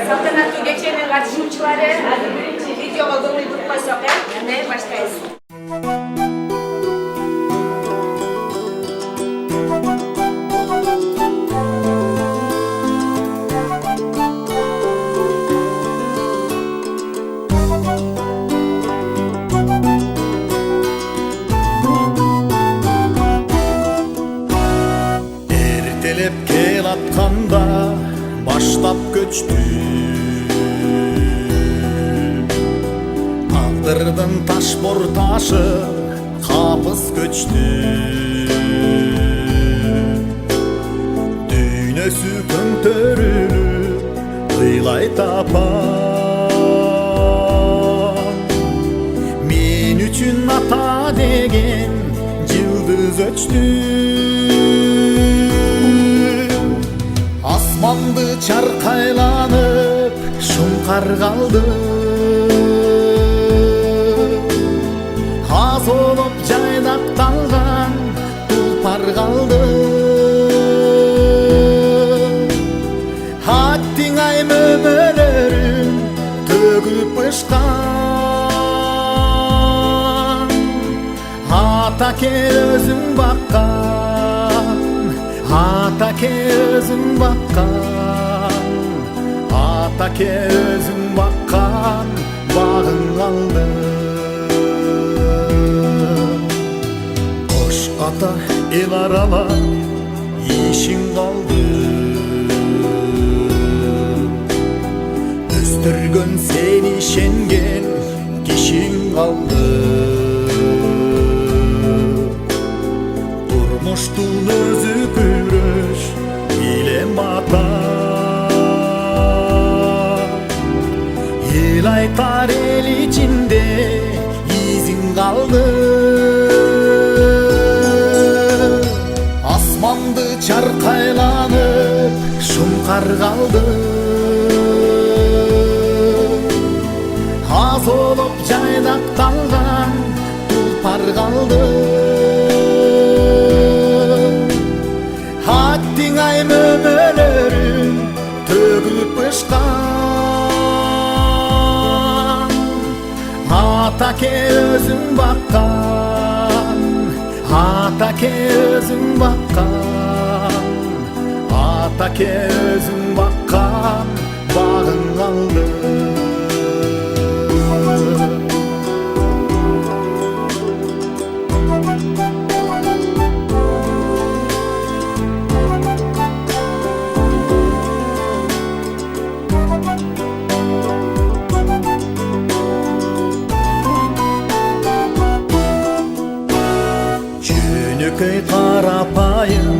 Салтанаттуу кеченин катышуучулары, видеого көңүл буруп койсок, кандай баштайбыз. Ertelep kel atkanda başlap göçtü. Aldırdın taş taşı kapız göçtü. Düğnösü köntörülü kıylay tapan. Men üçün ata degen yıldız öçtü. Asmandı çarkaylanıp şunkar kaldı. Haz olup jaydaktalgan tulpar kaldı. Hattin ay mömölörün tөгүп ышкан. Атаке өзүң баккан, Атаке өзүң баккан, Атаке өзүң баккан багың калды. Кош ата эл аралап ишиң калды. Өстүргөн сени ишенген кишиң калды. Turmuştun özü күрөш илем бата. Ел айтар эл ичинде изиң калды. Асманды чаркайланып шумкар калды. Аз болуп жайдакталган тулпар калды. Hattin ay mömölörün tөгүп ышкан. Атаке өзүң баккан, Атаке өзүң баккан, Атаке өзүң баккан багың калды. Жөнөкөй карапайым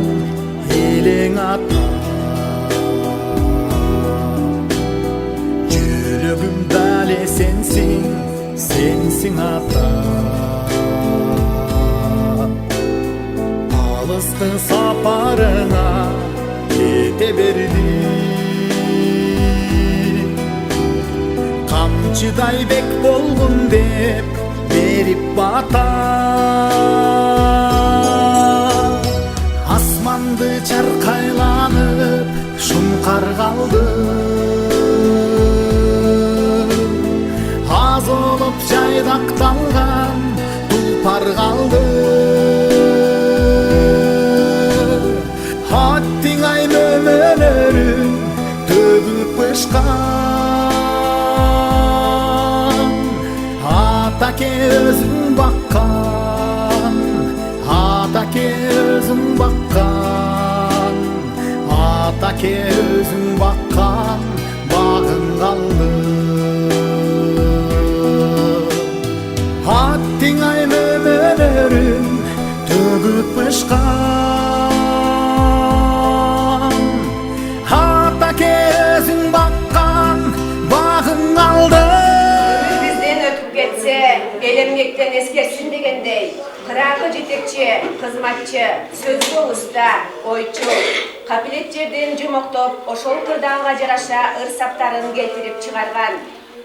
элең ата. Жүрөгүм дале сенсиң, сенсиң ата. Алысты сапарыңа кете берди. Камчыдай бек болгун деп берип бата. Асманды чаркайланып шумкар калды. Аз болуп жайдакталган тулпар калды. Хаттиң ай mömölörүн төгүп ышкан. Атаке өзүң баккан, Атаке өзүң баккан, Атаке өзүң баккан багың калды. Хаттиң ай mömölörүн төгүп ышкан. Атаке өзүң баккан багың калды. Bizden ötüp geçse, el emekten eskersin degендей, кыраагы жетекчи, кызматчы, сөзгө уста, ойчу, капилет жерден жумоктоп, ошол кырдаанга жараша ыр саптарын келтирип чыгарган.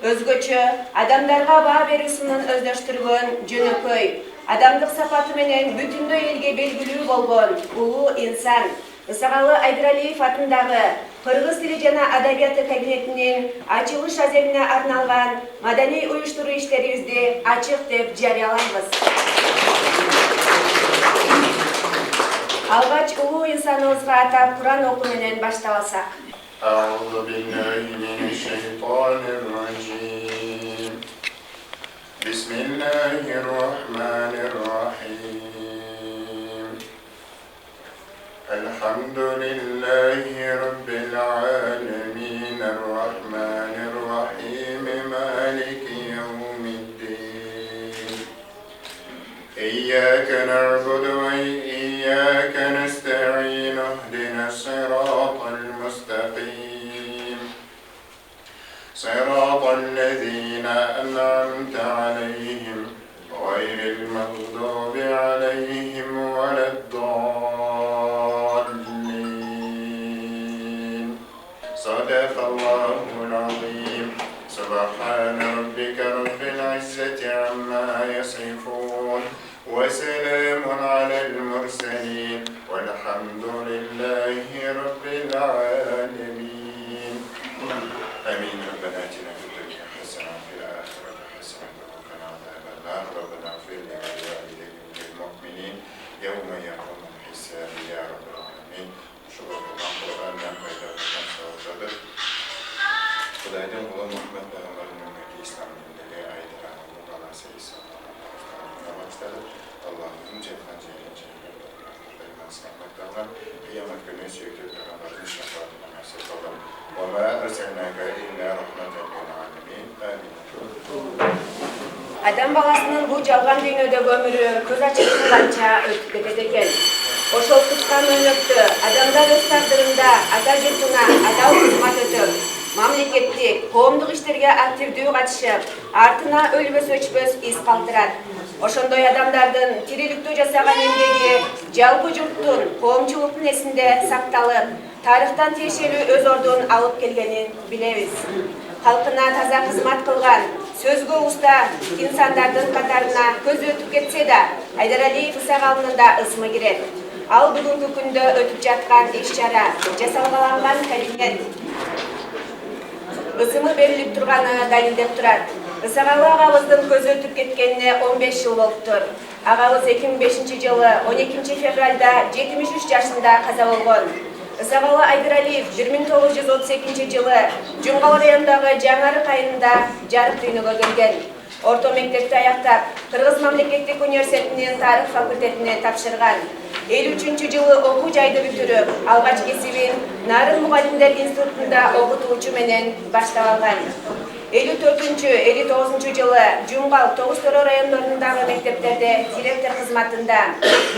Өзгөчө адамдарга баа берүүсүнүн өздөштүргөн жөнөкөй, адамдык сапаты менен бүтүндөй элге белгилүү болгон улуу инсан, Ысакалы Айдыралиев атындагы Кыргыз тили жана адабияты кабинетинин ачылыш аземине арналган маданий уюштуруу иштерибизди ачык деп жарыялайбыз. Алгач улуу инсаныбызга атап Куран окуу менен баштабасак. أعوذ بالله من الشيطان الرجيم بسم الله الرحمن الرحيم الحمد لله رب العالمين الرحمن الرحيم مالك يوم الدين إياك نعبد وإياك نستعين اهدنا الصراط المستقيم صراط الذين أنعمت عليهم غير المغضوب عليهم ولا الضالين صدق الله العظيم سبحان ربك رب العزة عما يصفون وسلام على المرسلين والحمد لله رب العالمين آمين ربنا آتنا في الدنيا حسنة وفي الآخرة حسنة وقنا عذاب النار ربنا اغفر لنا ولوالدينا وللمؤمنين يوم يقوم الحساب يا رب العالمين شكرا Kur'an'dan paylaşılan sağlıktadır. Kudaydan olan Muhammed Peygamber'in ümmeti İslam dinleri aydıran Allah'a sayısı Allah'a Allah'ın cennet cennetlerinden sağlıklarından kıyamet günü sürekli Peygamber'in şefaatine nasip olalım. Ve ma erselnâke illâ rahmeten lil âlemin. Amin. Адам баласынын бул жалган дүйнөдөгү өмүрү көз ачып калганча өтүп кетет экен. Ошол кыска мөөнөттө адамдар өз тагдырында ата журтуна адал кызмат өтөп, мамлекеттик, коомдук иштерге активдүү катышып, артына өлбөс өчпөс из калтырат. Ошондой адамдардын тириликтүү жасаган эмгеги жалпы журттун коомчулуктун эсинде сакталып, тарыхтан тиешелүү өз ордун алып келгенин билебиз. Халкына таза кызмат кылган, сөзгө уста инсандардын катарына көз өтүп кетсе да, Айдаралиев Ысакалынын да ысмы кирет. Ал бүгүнкү күндө өтүп жаткан иш-чара, жасалгаланган кабинет ысымы берилип турганы далилдеп турат. Ысакалы агабыздын көзү өтүп кеткенине 15 жыл болуптур. Агабыз 2005 жылы 12 февралда 73 жашында каза болгон. Ысакалы Айдыралиев 1932 жылы Жумгал районундагы Жаңарык айылында жарык дүйнөгө келген. Орто мектепти аяктап, Кыргыз мамлекеттик университетинин тарых факультетине тапшырган. 53 жылы окуу жайды бүтүрүп, алгач кесибин Нарын мугалимдер институтунда окутуучу менен баштап алган. 54-59 жылы Жумгал Тогуз Торо райондорундагы мектептерде директор кызматында,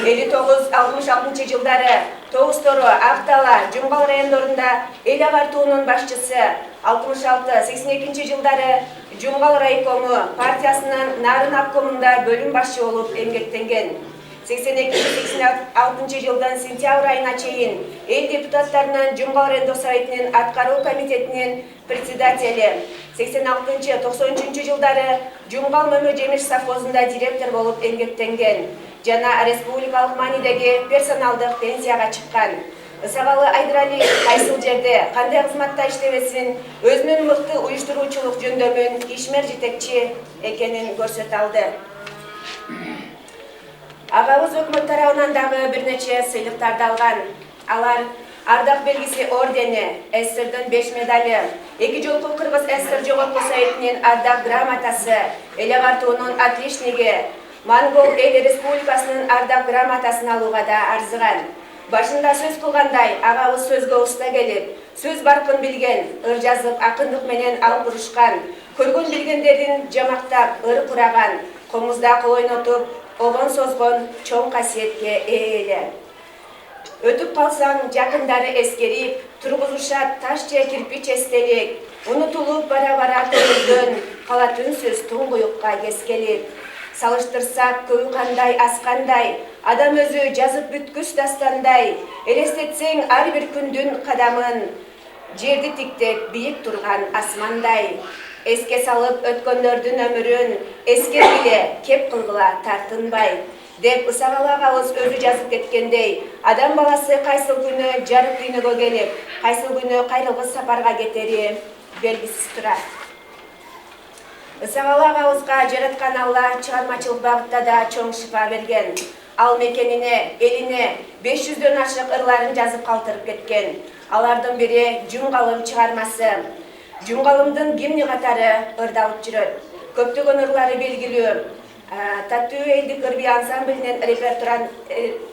59-66 жылдары Тогуз Торо, Актала, Жумгал райондорунда эл агартуунун башчысы, 66-82 жылдары Жумгал райкому партиясынын Нарын обкомунда бөлүм башчы болуп эмгектенген. 82-86 жылдан сентябрь айына чейин эл депутаттарынын Жумгал райондук советинин аткаруу комитетинин председатели, 86-93 жылдары Жумгал Мөмө Жемиш совхозунда директор болуп эмгектенген жана республикалык маанидеги персоналдык пенсияга чыккан. Ысакалы Айдыралиев кайсыл жерде кандай кызматта иштебесин, өзүнүн мыкты уюштуруучулук жөндөмүн ишмер жетекчи экенин көрсөтө алды. Агабыз өкмөт тарабынан дагы бир нече сыйлыктарды алган. Алар Ардак белгиси ордени, СССРдин 5 медали, 2 жолку Кыргыз СССР жогорку советинин Ардак грамотасы, эл агартуунун отличниги, Монгол эл республикасынын Ардак грамотасын алууга да арзыган. Башында сөз кылгандай, агабыз сөзгө уста келип, сөз баркын билген, ыр жазып, акындык менен алып урушкан, көргөн билгендерин жамактап, ыр кураган, комузда кол ойнотуп, обон созгон чоң касиетке ээ. Өтүп калсаң жакындары эскерип, тургузушат таш же кирпич эстелик, унутулуп бара-бара көрүлгөн, кала түнсүз туңгуюкка кескелип. Салыштырсак көбү кандай аскандай, адам өзү жазып бүткүс дастандай, элестетсең ар бир күндүн кадамын, жерди тиктеп бийик турган асмандай. Эске салып өткөндөрдүн өмүрүн, эскергиле, кеп кылгыла тартынбай. деп Ысакал агабыз өзү жазып кеткендей, адам баласы кайсыл күнү жарык дүйнөгө келип, кайсыл күнү кайрылгыс сапарга кетери белгисиз турат. Ысакал агабызга жараткан Алла чыгармачылык багытта да чоң шифа берген. Ал мекенине, элине 500дөн ашык ырларын жазып калтырып кеткен. Алардын бири Жумгалым чыгармасы. Жумгалымдын гимни катары ырдалып жүрөт. Көптөгөн ырлары белгилүү. Таттуу элдик ырби ансамблинин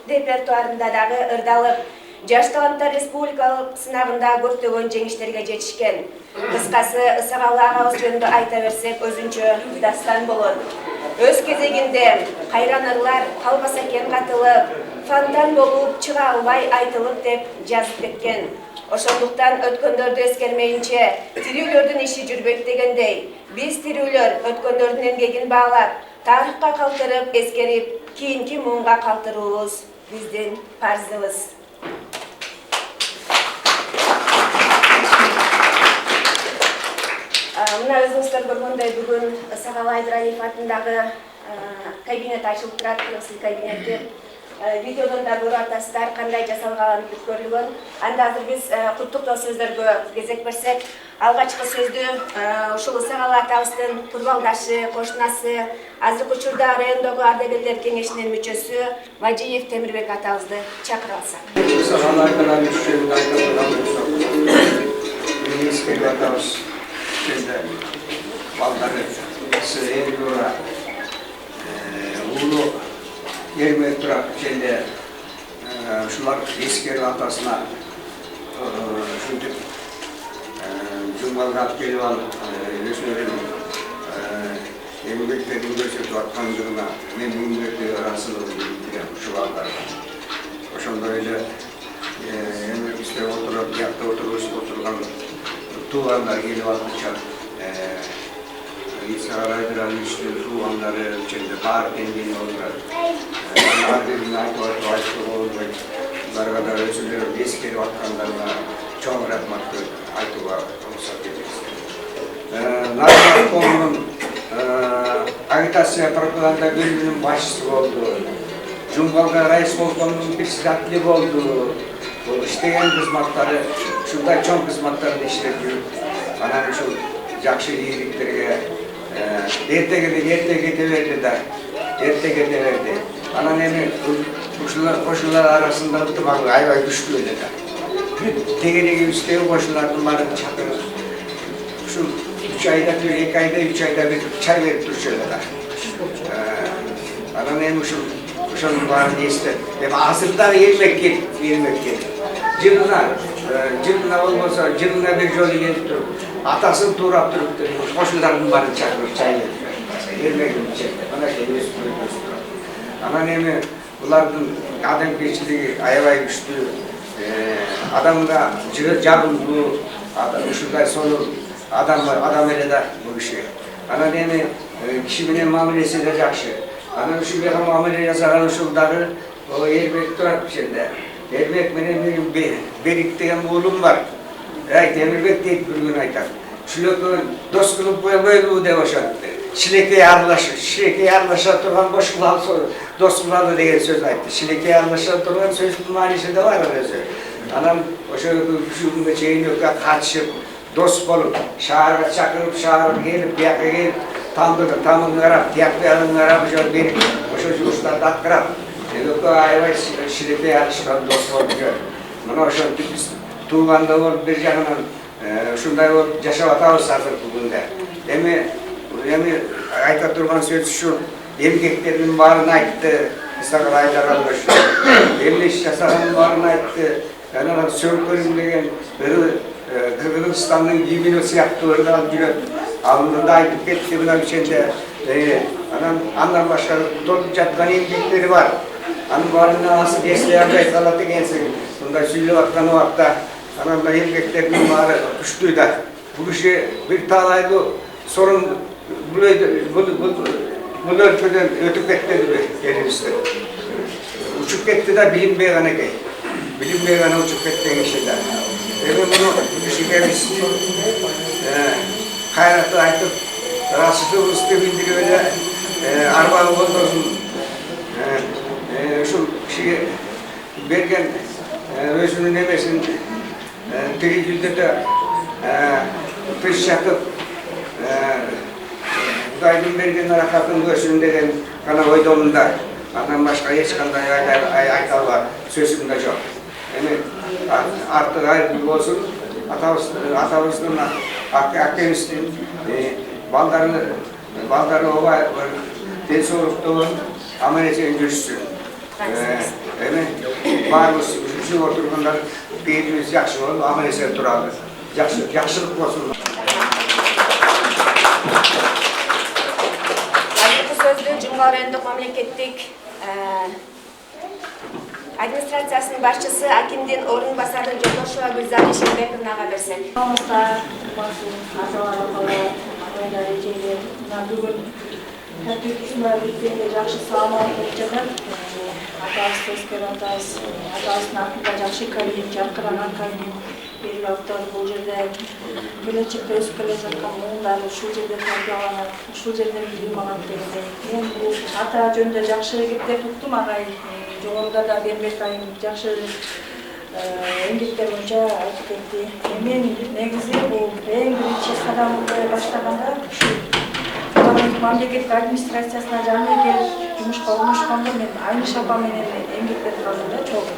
репертуарында дагы ырдалып, Жаш таланттар республикалык сынагында көптөгөн жеңиштерге жетишкен. Кыскасы, Ысакал агабыз жөнүндө айта берсек өзүнчө дастан болот. Өз кезегинде кайран ырлар калбаса экен катылып, фонтан болуп чыга албай айтылып деп жазып кеткен. Ошондуктан өткөндөрдү эскермейинче тирүүлөрдүн иши жүрбөйт дегендей, биз тирүүлөр өткөндөрдүн эмгегин баалап, тарыхка калтырып, эскерип, кийинки муунга калтыруубуз биздин парзыбыз. Мына өзүңүздөр көргөндөй бүгүн Ысакал Айдыраев атындагы кабинет ачылып турат, кыргызчыл кабинети. Видеодон да көрүп атасыздар кандай жасалганын көрүлгөн. Анда азыр биз куттуктоо сөздөргө кезек берсек, алгачкы сөздү ушул Ысакал атабыздын курбалдашы, кошунасы, азыркы учурда райондогу ардагерлер кеңешинин мүчөсү Мажиев Темирбек атабызды чакырып алсак. Ысакал Айдыраев жөнүндө айтылган болсок, şimdi balları sıraya göre ulu yerime durak şimdi şunlar eski atasına şimdi Cumhurbaşkanı Gelivan Resmi'nin emeklilerin göçüp atlandığına memnuniyetle arasında şu ballar. Oşanda öyle emekliler oturup yakta oturulan tuğanlar gelip alınca Isakal Aydıraev'in işte tuğanları içinde bağır kendini oldular. Ardından ayet olacak. Bunlar kadar özürler eskeri atkanlarına çoğun rahmatlı aytuğa olsa geliriz. Narman Konu'nun agitasya propaganda bölümünün başçısı oldu. Cumhurbaşkanı Reis Bolton'un bir sidatli oldu. Bu işleyen kızmakları, şurada çok kızmaklarını işletiyor. Bana şu yakşı iyiliklerine erte gidiverdi de, erte gidiverdi. Bana nemi koşullar arasında ıtımak ayvay güçlü öyle de. Tegedeki üsteği koşullardan bana çakırır. Şu 3 ayda bir, 2 ayda, 3 ayda bir çay verip dur şöyle de. Bana nemi şu kuşanın var diye ister. Hem ağzından yemek gel. Cırına olmasa, cırına bir yolu gelip durup, atasını tuğrap durup durup, koşullarını bana çakırıp çay verip vermek için. Bana kendisi koyuyoruz. Ama neymi, bunların adam geçtiği ayavay güçlü, adamda cabın bu, şurada sonu, adam öyle de bu işi. Ana neymi, kişinin muamelesi de yakşı. Ana şu bir muamele yazarın şurada, o yerbek durak bir şeyde. Temibek benim beriktiğim oğlum var. Temibek deyip bir gün aytar. Şülökü dost kılıp böyle de başladı. Şilekeye arlaşa duran boş kulağım soru. Dost kulağım diye söz ayttı. Şilekeye arlaşa duran sözün manisi de var öyle söz. Anam o şöyle şu şeyin yok kaçıp dost bulup şahara çakırıp şahara gelip yaka gelip tamın garap yaklayalım garap şöyle benim o şu usta datkırap. Yok ayvay şirete yarışkan dost oluyor. Bana şu biz tuğanda ol bir yanından şunday ol yaşam atağız hazır bugün de. Emi ayta durman söz şu emgeklerin varına aittı. Isakal Aydıraev'in emliş yasaranın varına aittı. Yani söylüyorum degen Kırgızistan'ın giyimini siyahtılarını alıp giriyor. Alnında aytıp gitti buna biçende. Andan başka dolup çatkan emgekleri var. Anın varlığına nasıl geçleyemde salatı gensin. Bunda süylü vaktan o vakta anamda emgeklerinin varı güçlüydü. Bu işi bir talaydı sorun bunu ülkeden ötüp etti yerimizde. Uçup etti de bilim beyanı ki. Bilim beyanı uçup ettiğin işinden. Bunu düşünce biz hayratı aytıp rahatsızlığı üstü bildiriyor da arbalı olmasın. kişiye bergen özünün emesini tiri yüzde de pes çakıp Kuday'ın bergen harakatın özündegen kana oyduğumda andan başka hiç kanday aytalar sözümde yok. Yani artık ayrı olsun atamızın Akdeniz'in baldarı ova densolukluğun ameliyatı görüşsün. Yani varımız şu oturumlar keyfimiz yaxşı olur, ameliyatı duralım. Yaxşılık olsun. Bu sözlü Cumhuriyet Öndük Memleketlik Administrasiyasının başçısı Akim'den orunbasarı Joldoşova Gülzar Eşenbekovnaga bersin. Sağlıklar, basın, azalar, adaylar, eceler, bugün Türkistan ülkede жақсы саламаттык жагат, атасы тескер атасынын артында жакшы кабинет, жаркыраган кабинет берип атыптыр. Бул жерде келечекте өсүп келе жаткан муундар ушул жерде тарбияланат, ушул жерден билим алат дегендей. Мен бул ата жөнүндө жакшы кептеп уктум, агай жогоруда да Бербек айым жакшы эмгектер боюнча айтып кетти. Мен негизи бул эң биринчи кадамды баштаганда мамлекеттик администрациясына жаңы келип жумушка орношкондо мен Айныш апа менен эмгектенип калдым да чогуу.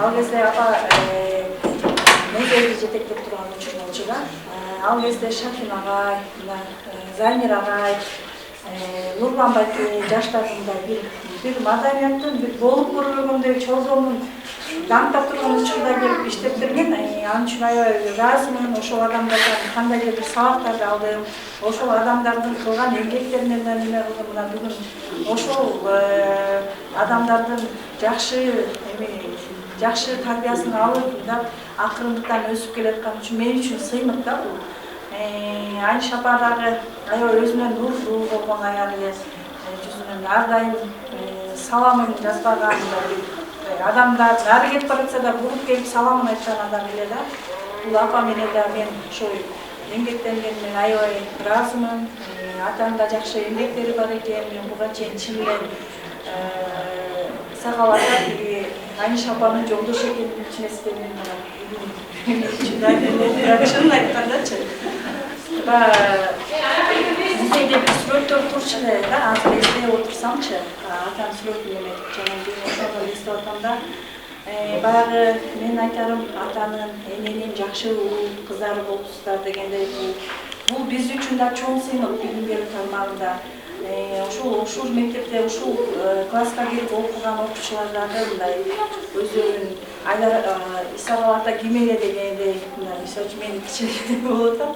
Ал кезде апа музейди жетектеп турган учур болчу да. Ал кезде Шакин агай, Замир агай, Нурлан байке жаштарында бир маданияттын, бир болуп көрбөгөндөй чордонун даңктап турган учурда келип иштеп берген. Анын үчүн аябай ыраазымын. Ошол адамдардан кандайдыр бир сабактарды алдым. Ошол адамдардын кылган эмгектеринен да неме кылдым. Мына бүгүн ошол адамдардын жакшы тарбиясын алып, акырындыктан өсүп келаткан үчүн мен үчүн сыймык да бул. Айныш апа дагы аябай өзүнөн нурдуу болгон аялы жүзүнөн ар дайым саламын жазбаган адамдар нары кетип баратса да буруп келип саламын айткан адам эле да. Бул апа менен да мен ошо эмгектенгенимен аябай ыраазымын. Атанын да жакшы эмгектери бар экен. Мен буга чейин чын эле сага барсам Айныш апанын жолдошу экенин чын эстейм. Чынын айткандачы. Музейде бир сүрөттөр турчу да, азыр эстеп отурсамчы, атанын сүрөтүн эме жана эстеп атам да. Баягы мен айтарым атанын эненин жакшы уул кыздары болупсуздар дегендей бул биз үчүн да чоң сыймык билим берүү тармагында. Ушул мектепте ушул класска кирип окуган окуучуларда мындай өздөрүнүн исагаларда ким эле дегендей мындай мисалы үчүн мен кичине болуп атам.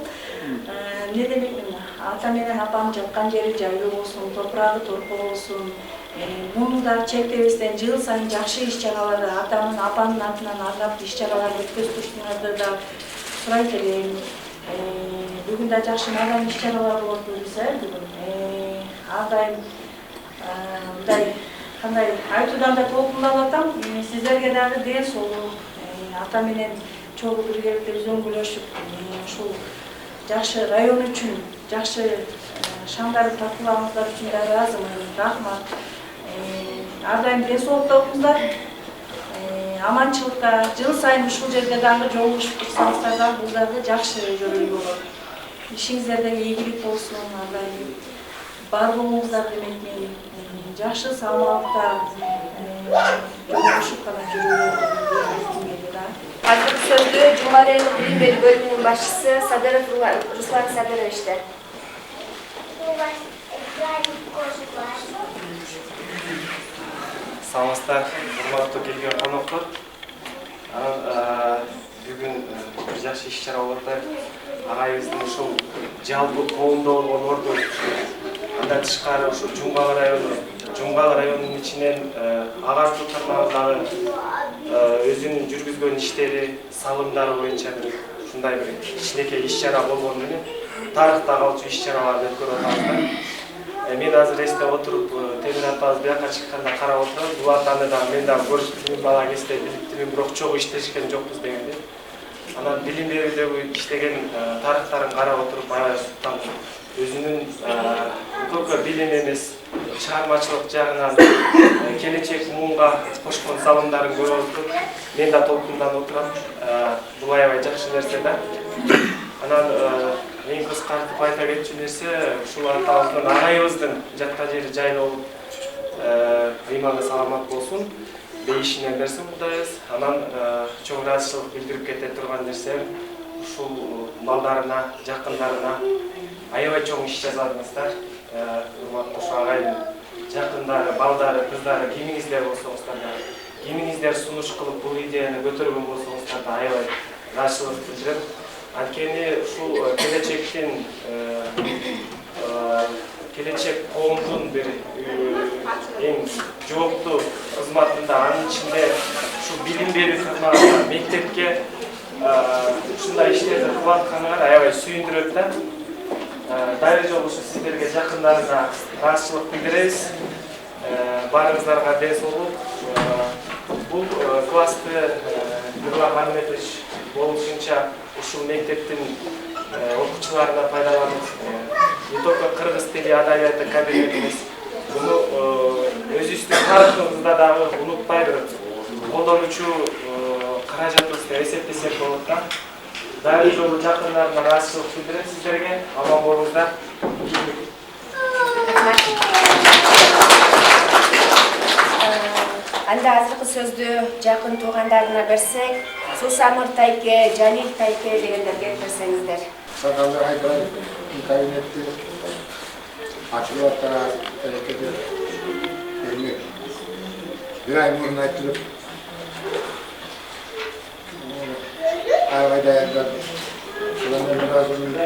Не демекмин, ата менен апам жаткан жери жайлуу болсун, топурагы торпо болсун. Мунудар чектебестен жыл сайын жакшы иш-чараларды атанын, апанын атынан ардап иш-чараларды өткөзүшүңөрдү да сурайт элем. Бүгүн да жакшы маданий иш-чаралар болот десе, бүгүн ар дайым мындай кандай айтуудан да толкундап атам. Сиздерге дагы ден соолук, ата менен чогуу биргеликте үзөңгүлөшүп, ушул жакшы район үчүн, жакшы шаңдарып тартуулагыңыздар үчүн да ыраазымын. Рахмат. Ар дайым ден соолукта болуңуздар. Аманчылыкта жыл сайын ушул жерде дагы жолугушуп турсаңыздар да бул дагы жакшы жөрөй болот. Ишиңиздерде ийгилик болсун, ар дайым бар болуңуздар демекмин. Жакшы саламатта жолугушуп гана жүрүңүздөр да. Азыркы сөздү Жумарен билим берүү бөлүмүнүн башчысы Садыров Руслан Садыровичте. Саламатсыздар, урматтуу келген коноктор. Бүгүн бир жакшы иш-чара болуп атат. Агайыбыздын ушул жалпы коомдо болгон орду андан тышкары ушул Жумгал районунун ичинен агартуу тармагындагы өзүнүн жүргүзгөн иштери, салымдары боюнча ушундай бир кичинекей иш-чара болгону менен тарыхта калчу иш-чараларды өткөрүп атабыз. Мен азыр эстеп отуруп, Темир апабыз бияка чыкканда карап отурам. Бул атаны да мен да көрүштүм, бала кезде билиптимин, бирок чогуу иштешкен жокпуз дегенде. Анан билим берүүдөгү иштеген тарыхтарын карап отуруп аябай суктандым. Өзүнүн только билим эмес, чыгармачылык жагынан келечек муунга кошкон салымдарын көрүп отуруп мен да толкунданып отурам. Бул аябай жакшы нерсе да. Анан эң кыскартып айта кетчү нерсе ушул атабыздын агайыбыздын жаткан жери жайлуу болуп ыйманы саламат болсун дейишине берсин Кудайыбыз. Анан чоң ыраазычылык билдирип кете турган нерсе ушул балдарына, жакындарына аябай чоң иш жасадыңыздар. Урматтуу ушу агайдын жакындары, балдары, кыздары кимиңиздер болсоңуздар да, кимиңиздер сунуш кылып бул идеяны көтөргөн болсоңуздар да аябай ыраазычылык билдирем. Анткени ушул келечек коомдун бир эң жооптуу кызматында, анын ичинде ушу билим берүү кызматында мектепке ушундай иштерди кылып атканыңар аябай сүйүндүрөт да. Дайыр жолу ушу сиздерге жакындарына ыраазычылык билдиребиз. Баарыңыздарга ден соолук. Бул классты Нурлан Ахметович болушунча ушул мектептин окуучуларына пайдаланып, не только кыргыз тили адабияты кабинет эмес, буну өзүбүздүн тарыхыбызда дагы унутпай колдонуучу каражатыбызды эсептесек болот да. Дайыр жолу жакындарына ыраазычылык билдирем сиздерге. Аман болуңуздар. Анда азыркы сөздү жакын туугандарына берсек, Сусамыр Тайке, Жалил Тайке дегендерге берсеңиздер. Сакалы айдай кабинетти ачылып атқан әрекеті бермек. Bir ay murun айтылып, ayvayda ayarlar, şulanın razılığında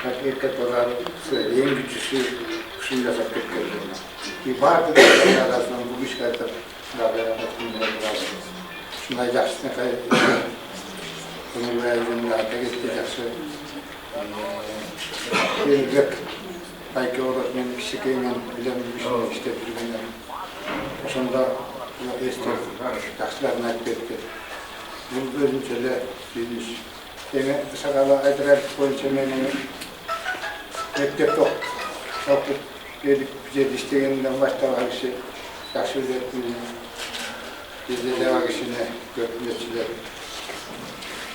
hakikaten olarak en güçlüsü kuşun жасап кеткен. И барды да арасынан бұл күш қайтып, шындай жақсысына қайып, көңіл айжында айта кетті жақсы. Келгек Тайке олар мен кішекеймен білемін үшін істеп жүргеннен. Ошонда естіп, жақсыларын айтып кетті. Бұл өзімшелі сүйініш. Еме Сақалы Айдыраров бойынша менің мектеп оқып келіп жерді іштегенімден баштаған кіші жақсы өзетін бізде жава кішіне көрпінетшілер.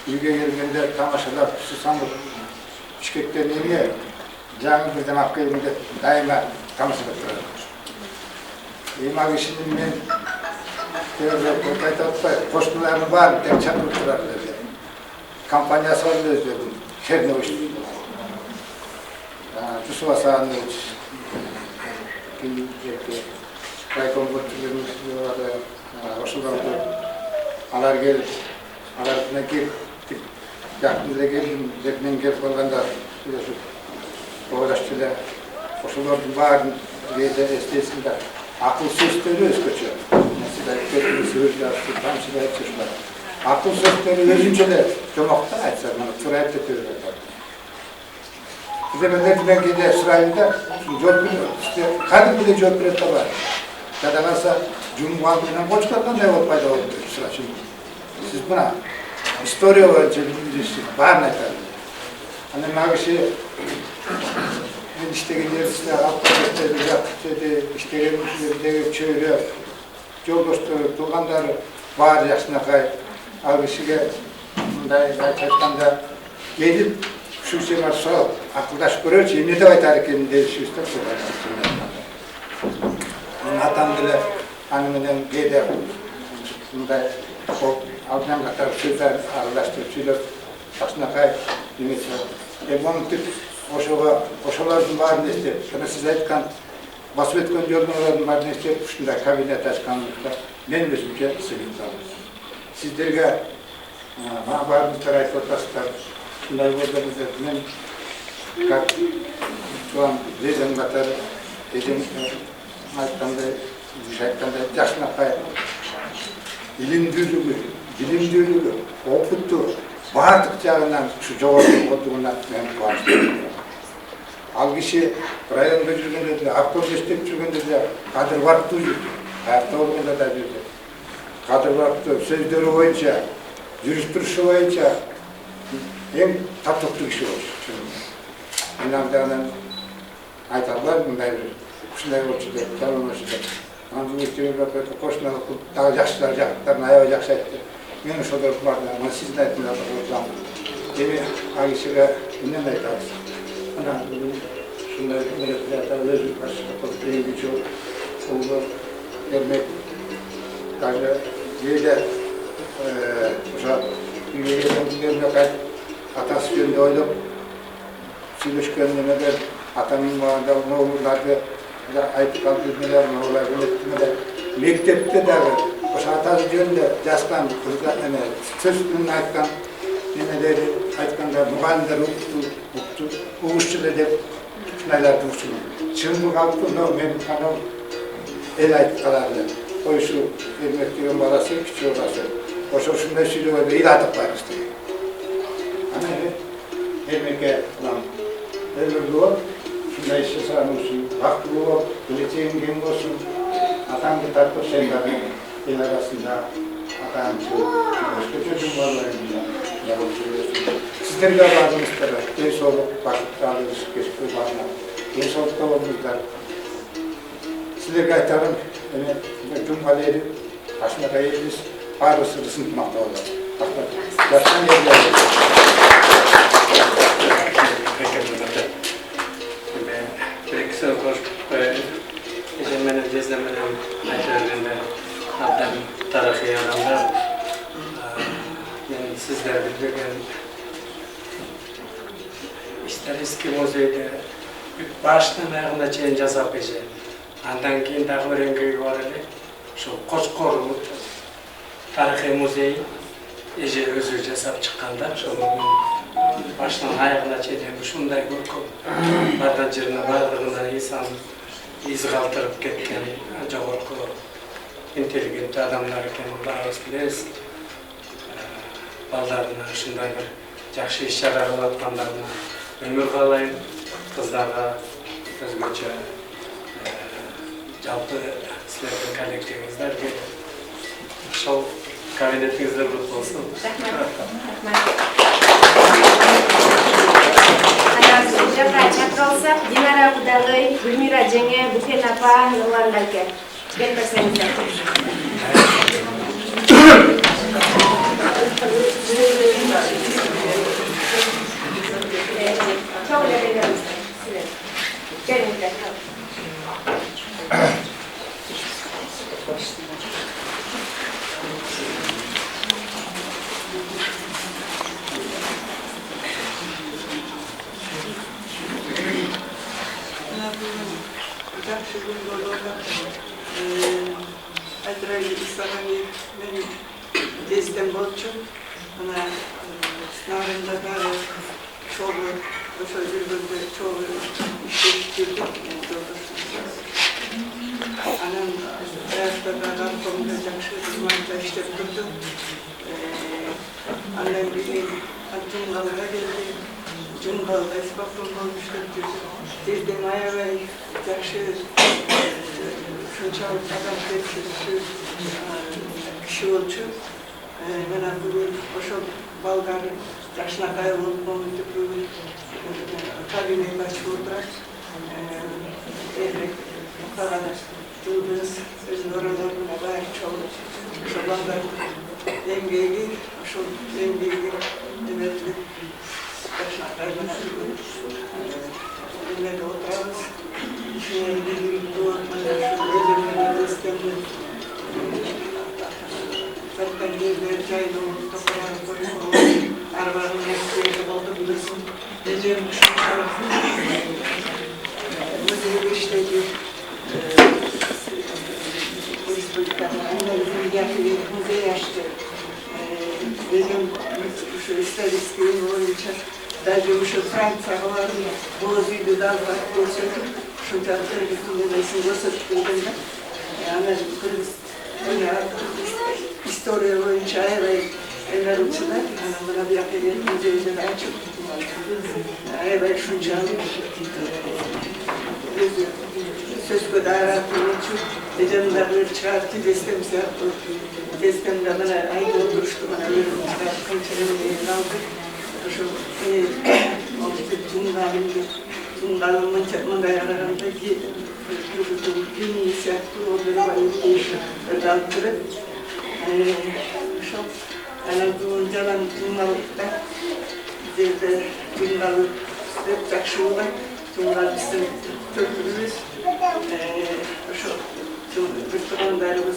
Үйге келгенде тамашалап, Сусамыр Бішкектен неме жаңы бірден ап келгенде дайыма тамашалап тұрады. Ема кішінің мен айтып отпай, қошқыларының барын тек шақырып тұрады. Компаниясы var özledim. Чернович. Тусуа Саанович. Райком бөлімшелерimiz ошолар алар келіп, алардын келіп, жақында келдім, мен келіп қалғанда ойлашчылар, ошолардың барын естесіңдер. Ақыл сөздері өзгөчө. Mesela ketimiz sözler, tamşılar etmişler. Akıl sözleri özünçeler çomakta açsa, bana sırayıp da törüyorlar. Bize ben de İsrail'de işte kadın bile cöpürette var. Kadınasa Cumhurbaşkanı'ndan koçlardan ne olup payda oldu sıra şimdi. Siz buna historia var bilirsiniz, var ne kadar. Hani mağaşı ben işte gidiyoruz, işte gelmişler, çöğürüyor. Yoldaşları, tuğanları var yaşına kay. Ağrısıga aytqanda gelip şu sefer sağ akıldaş görürse ne de aytar ekan deyishibizda atam bile anımdan gede bunday aldından qatar so'zlar aralashtirib söylep yaşına kay demesi montik oşolarning barini istep shuni siz aytgan bosib o'tgan yo'llarning barini istep shunday kabinet ochganlikda men o'zimga sevindim. Sizlerge mağabarımızda ayet ortasılar, şunlar olduğumuzda ben şu an rezem batar, rezem ayıttanda yaşına kayıp, bilim dürülü, okuttu, bağırdık çağından şu cevabı olduğuna ben kuançlıyım. Al kişi rayonda жүргенде de, avtobüs istep жүргенде de, kadir vakti uyudu, hayatta olduğunda da bir Kadir vakti sözleri boyunca, жүріс-тұрысы boyunca en tatlıklı kişi olur. İnandığının aytarlar bunlar Şunday ölçüde, çalın ölçüde. Anadolu İhtiyarı böyle koşmalı, daha yaşlılar, yakıtlarına ayağı yaksa etti. Ben şu da vardı ama siz ne ettiniz ortam? Evi hangisiyle günden de kalsın. Ana şunday milletler özür başlıklı değil birçok oğlu gelmek. Tabii bir de uşak üyelerimizden yok et. Atası günde oydum. Sülüş gönlüne de atanın varında ne olurlardı. Ayıp kaldırmalar mı olar de mektepte de o atası günde jastan kızlar sözünün aytkan neleri aytkanda muğanlar uktu uğuşçuda dep şunaylar dursun. Çığımı kalktı no benim kanal el ayıp kalardı. O şu hizmetlerin balası küçük olası. O şunda şöyle böyle ilatıp var işte. Ama hizmetke lan ömürlü ol. Şunda işe sarmışsın. Haklı ol. Bileceğin gün olsun. Atan bir tatlı şeylerin el arasında atan başka çocuğum var sizlerle bağlımız kadar. En sonra vakit alırız. Keşke bağlı. En sonra kavamızlar. Sizler kaytarım. Cumhuriyeti başına kayırız. Ağrısı ısıtmakta olur. Başkan yerler. Kısa koş, izlemenin, gezlemenin, ayetlerinde abdan tarihi adamlar, yani sizler bildiğin, ister eski muzeyde baştan ayağına çeyin yazap ece, andan keyin dağlı rengi var ile, şu Koçkorlu tarihi muzeyi ece özü yazap çıkkanda, şu baştan ayağına çeyin, şunday görküm, bardan jirine barlığına insan iz kaldırıp ketken, jogorku intelligent adamlar ekeni barыбыз bileriz. Ballarına şunday bir жақсы iş-чара кылаткандарына ömür каалайм, кыздарга өзгөчө жалпы силердин коллективиңиздерге ошол кабинетиңизде кут болсун. Çakıralsak, Dinara Kudagay, Gülmira Cenge, Bufen Apa, Nurlan Dalke. Gelmesenize. Çok önemli. Gelin de. Жақсы күн болуға айтырайын исағаны мен дестен болчу. Ана сынағында бары çoğu ошо жүргөндө çoğu иштеп жүрдүк. Анан аяктарда гаркомдо жакшы кызматта иштеп турдум. Андан кийин Жумгалга келдим. Жумгалда испаптын болуп иштеп жүрдүм. Дезден аябай жакшы ушунчалык адам тепкиликтүү киши болчу. Мына бүгүн ошол балдар жашынакай болуп бүгүн кабинет ачып отурат. Калган жылдыз өзүнүн оролоруна баары чогуу ошол балдардын эмгеги ошол эмгеги эметип жашынакай менен эмеде отурабыз. Zaten bir cayda olup da falan koyup arabanın mesleği oldu bilirsin. Ece'nin şu tarafı müziği işledi. Polis bölüklerine annemizin geldiği müziği açtı. Benim şu istatistik boyunca даже şu Fransa havaların bozuydu da var görseydim. Şu tarafta bütün resim gösterdiğimde yani Kırgız история боюнча аябай элер учуна мына бияка келип музейден ачып аябай ушунчалык өзү сөзгө дааратчу эжемдерди чыгарып тизестем сыяктуу тизестемде мына айда отурушту мына канча алды ошо жумгалымды Bundan mınday aralarındaki dini siyahtı olduğunu özellikle çok anadolu jalan bungalıkta bizde bungalık hep takşuğuna bunlar bizim kültürümüz şu Türkmenlerimiz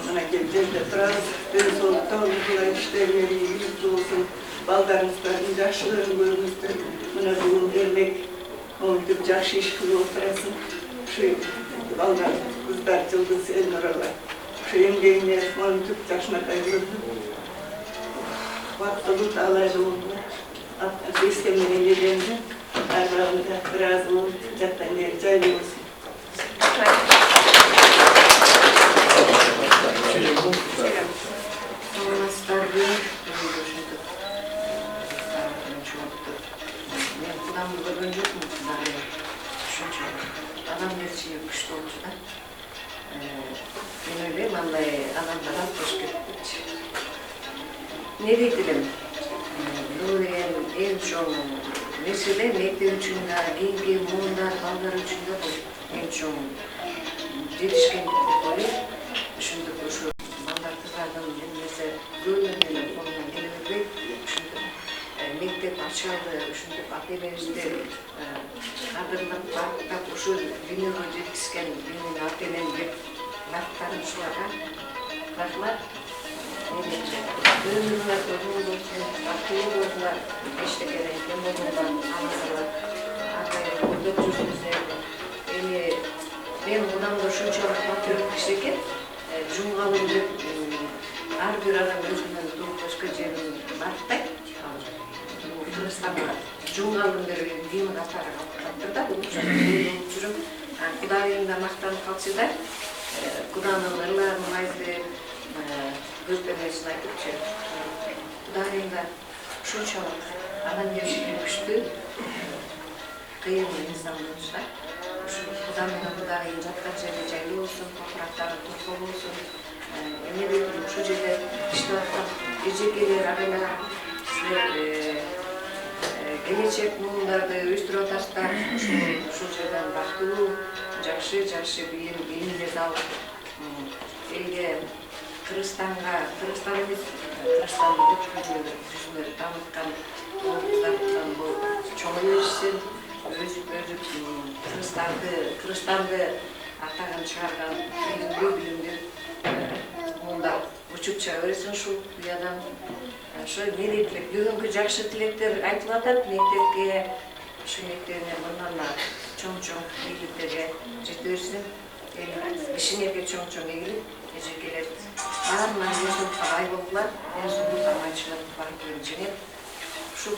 bana geleceğiz de biraz ben soğukta oldular işlerleri iyi olsun baldarımızların yaşlıların bölümümüzde buna doğum vermek olduk yaşlı iş kılı oturasın şu ballar kızlar cıldısı el oralar şu yengeğine olduk yaşına kayboldu vaktilik alaylı oldular atmak istemene geldiğinde aralarında biraz oldu zaten geleceği olsun. Adam gerçi yapıştı olcuda. Ben öyle vallahi adamlara hoş gördük. Ne dedim? Böyle en çok mesele mektep üçünde, gengi, muğundar, ballar üçünde bu en çok yetişkenlik böyle. Şimdi bu şu ballar kızlardan mesela bölümlerine konulan kelimeler şimdi mektep açıldı, şimdi akademimizde adından farklı şu günün öncesken günün akademinin bir baktarmışlara baklar. Bölümler sorumlu olsun, akıllı olsunlar, işte gerekli olmadan anlasalar, akayla kurduk cüzümüzde. Ben bundan da şunçalık bakıyorum ki, Cumhurbaşkanı her bir adam özünden doğup başka yerin baktık. Kırıstanlar, Cumhurbaşkanı din katara kaptırdı, bu uçurum. Kudayında maktan kalçıda, kudanlarla muayizde gözlemesine aytıpçı. Kudayında şunçalık adam yaşayıp güçlü, kıyımlı insanlar. Kudayında zaten caylı olsun, toprakları toplum olsun. Ne bileyim şu cede işte gece gelir arayla gelecek bunlarda üstüne taşlar şu ceden baktığı jakşı bilimde dal elge Kırgızistan'da düşünür tanıtkan oğuzlardan bu çoğunluğu özü Kırgızistan'da atagan çıkargan bilimde bunda uçukça öğretsin şu bir adam şöyle mereklik, bugünkü jakşı tilekler aytılatan mektepke şu mektebine bunlarla çoğun iyiliklerge жетерсин кишинеге çoğun iyilik ежекелер баарына өзүнүн кабай болдулар өзүнүн тамайчылык бар көрүнчүнүп şu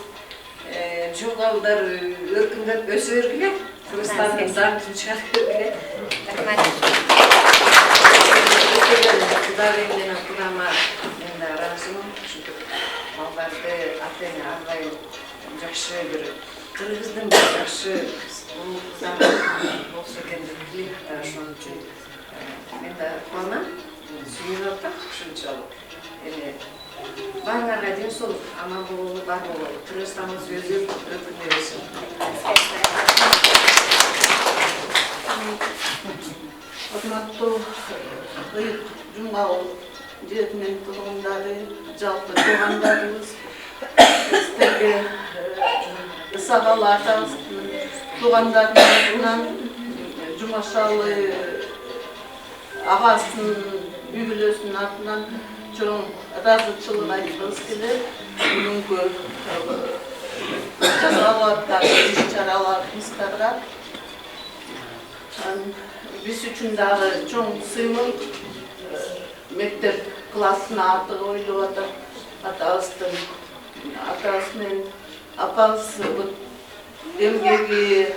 жумгалдар өркүндөп өсө бергиле Kırgızistan'ın zamtını çıkartıp bile Kudayında kudama ben de arazım çünkü mallarda atene ağlayın jakşı bir Kırgız'dan bir jakşı onu kızarım olsa kendi bilip şunun için ben de bana suyunatak şunçalık yani Barlarga den sol ama bu bar bu Kırgızistan'ın sözü öpülmesin. Hurmatlı Kıyık Cumhurbaşkanı Cetmen Tulumları, Calpı Doğanlarımız, İstege Sağalarda Doğanlarından Cumaşalı Ağasının Büyülösünün ardından çoğun razıçılığına gidiyoruz ki bugünkü çabalardan, iş çaralarımızda biz üçün dağı çoğun sığmın mektep klasına artık oyluyordu. Atasının apası bu demgeki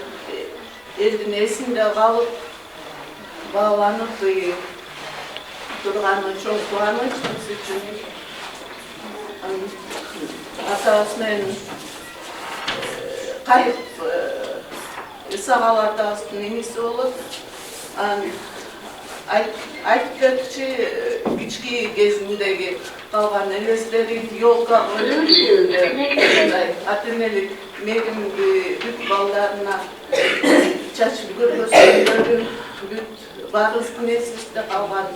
eldin esinde kalıp bağlanıp durganı çok kuvanoç biz üçün. Atasının kayıp sağalarda aslında nemisi olup Aytkökçü küçük gezimdeki kalgan elesleri yolga atenelik benim büt ballarına çaşıp görgüsün büt varız nesiste kalmadı.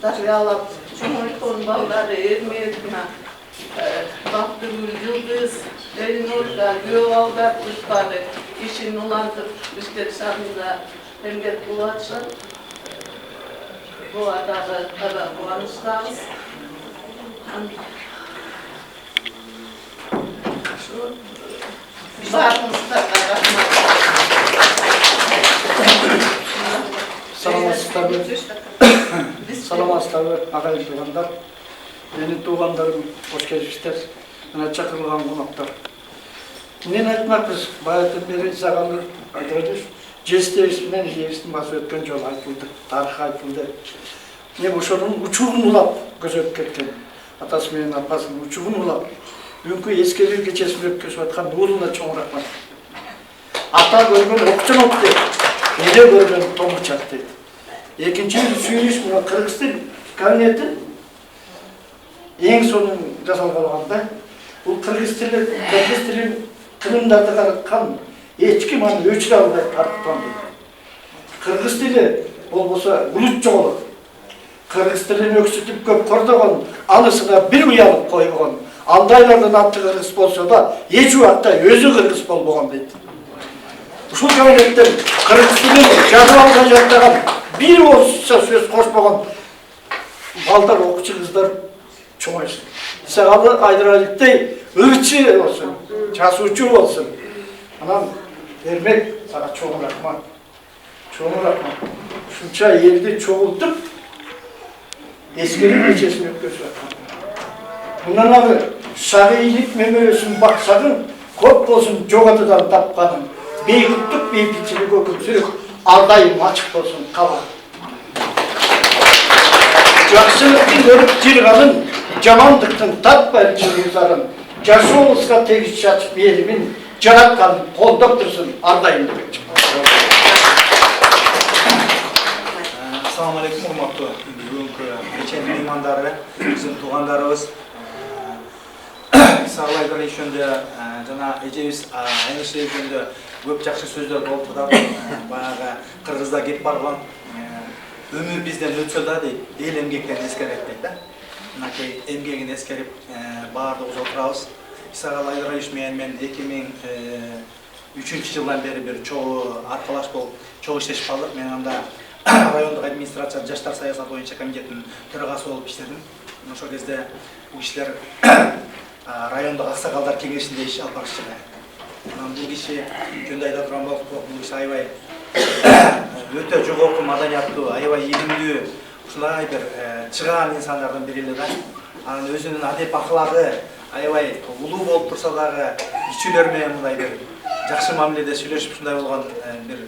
Taşıyalap Cumhuriyet'in balları ermeyetine baktı yıldız, elin orada göğalda kuşları işin ulandır, üstet sanında hem de kulaçlar. Bu adada kullanışlarız. Şu bağımızda karakmak. Salamat tabi, ağayın tuğanlar. Benim tuğanlarım hoş gelmişler. Bana çakırılgan konaklar. Men aytmakpız, bayatın beri sağalı aytırdık. Jesterisinden jestin bası ötken jol aytıldı, tarih aytıldı. Ne boşorun uçuğun ulap gözöp ketken. Atası menен apasının uçuğun ulap. Бүгүнкү эскерүү кечесин өткөзүп аткан уулуна чоң рахмат. Ата көргөн окчон ок дейт, эне көргөн томурчак дейт. Экинчи сүйүнүш мына Кыргызстан кабинети эң сонун жасалган. Бул кыргыз тилин тилиндарды караткан эч ким аны өчүрө албай тарткан. Кыргыз тили болбосо улут жоголот. Кыргыз тилин өксүтүп көп кордогон, анысына бир уялып койгон. Алдайлардан аты кыргыз болсо да, эч убакта өзү кыргыз болбогон дейт. Ушул кабинеттен кыргыз тилин жазып алган жаттаган бир орусча сөз кошпогон балдар, окуучу кыздар чоңойсун. Сагалы Айдыраликтей ырчы болсун, жазуучу болсун. Анан Эрмек сага чоң рахмат. Чоң рахмат. Ушунча элди чогултуп эскерүү кечесин өткөзүп аткан. Bundan abi şahilik memörüsün baksagın, kop olsun jogatıdan tapkanın, beyhutluk beypiçilik ökümsürük, aldayım açık olsun kaba. Жақсылықтың өріп jirganın, jamanlıktın tapmayın çırgızların, jaşı olsa tegiz çaçıp elimin, jaratkan koldak dursun, ardayım demek. Assalamu alaikum, urmatlı бүгүнкү кечен меймандары, биздин туугандарыбыз. Сағалайдар ешөнде жана эжебиз айнышы ешөнде көп жакшы сөздөр болуп турат. Баягы кыргызда кеп барган өмүр бизден өтсө да дейт, эл эмгектен эскерет дейт да. Мынакей эмгегин эскерип баардыгыбыз отурабыз. Сағалайдар еш менен 2003 жылдан бери бир чогуу аркалаш болуп чогуу иштешип калдык. Мен анда райондук администрация жаштар саясаты боюнча комитеттин төрагасы болуп иштедим. Ошол кезде бул кишилер райондук аксакалдар кеңешинде иш алып барышчы. Бул киши жөнүндө айта турган болсок, бул киши аябай өтө жогорку маданияттуу, аябай илимдүү, ушундай бир чыгаан инсандардын бири эле да. Анын өзүнүн адеп аклагы аябай улуу болуп турса дагы кичүүлөр менен мындай бир жакшы мамиледе сүйлөшүп ушундай болгон бир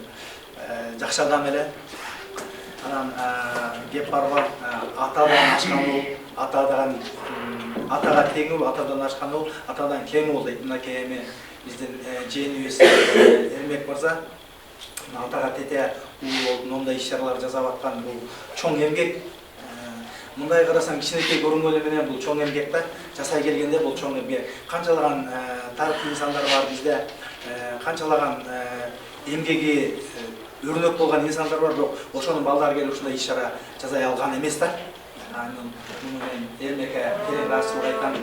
жакшы адам эле. Анан кеп барган атадан ашкан ул, атага тең ул, атадан ашкан ул, атадан кем ул дейт. Мынакей эми биздин жээнибиз Эрмек мырза атага тете ул болуп мындай иш-чаралар жасап аткан бул чоң эмгек. Мындай карасаң кичинекей көрүнгөнү менен бул чоң эмгек да. Жасай келгенде бул чоң эмгек. Канчалаган тарыхый инсандар бар бизде, канчалаган эмгеги өрнөк болгон инсандар бар, бирок ошонун балдары келип ушундай иш-чара жасай алган эмес да. Муну мен Эрмекке терең ырчылык айткан,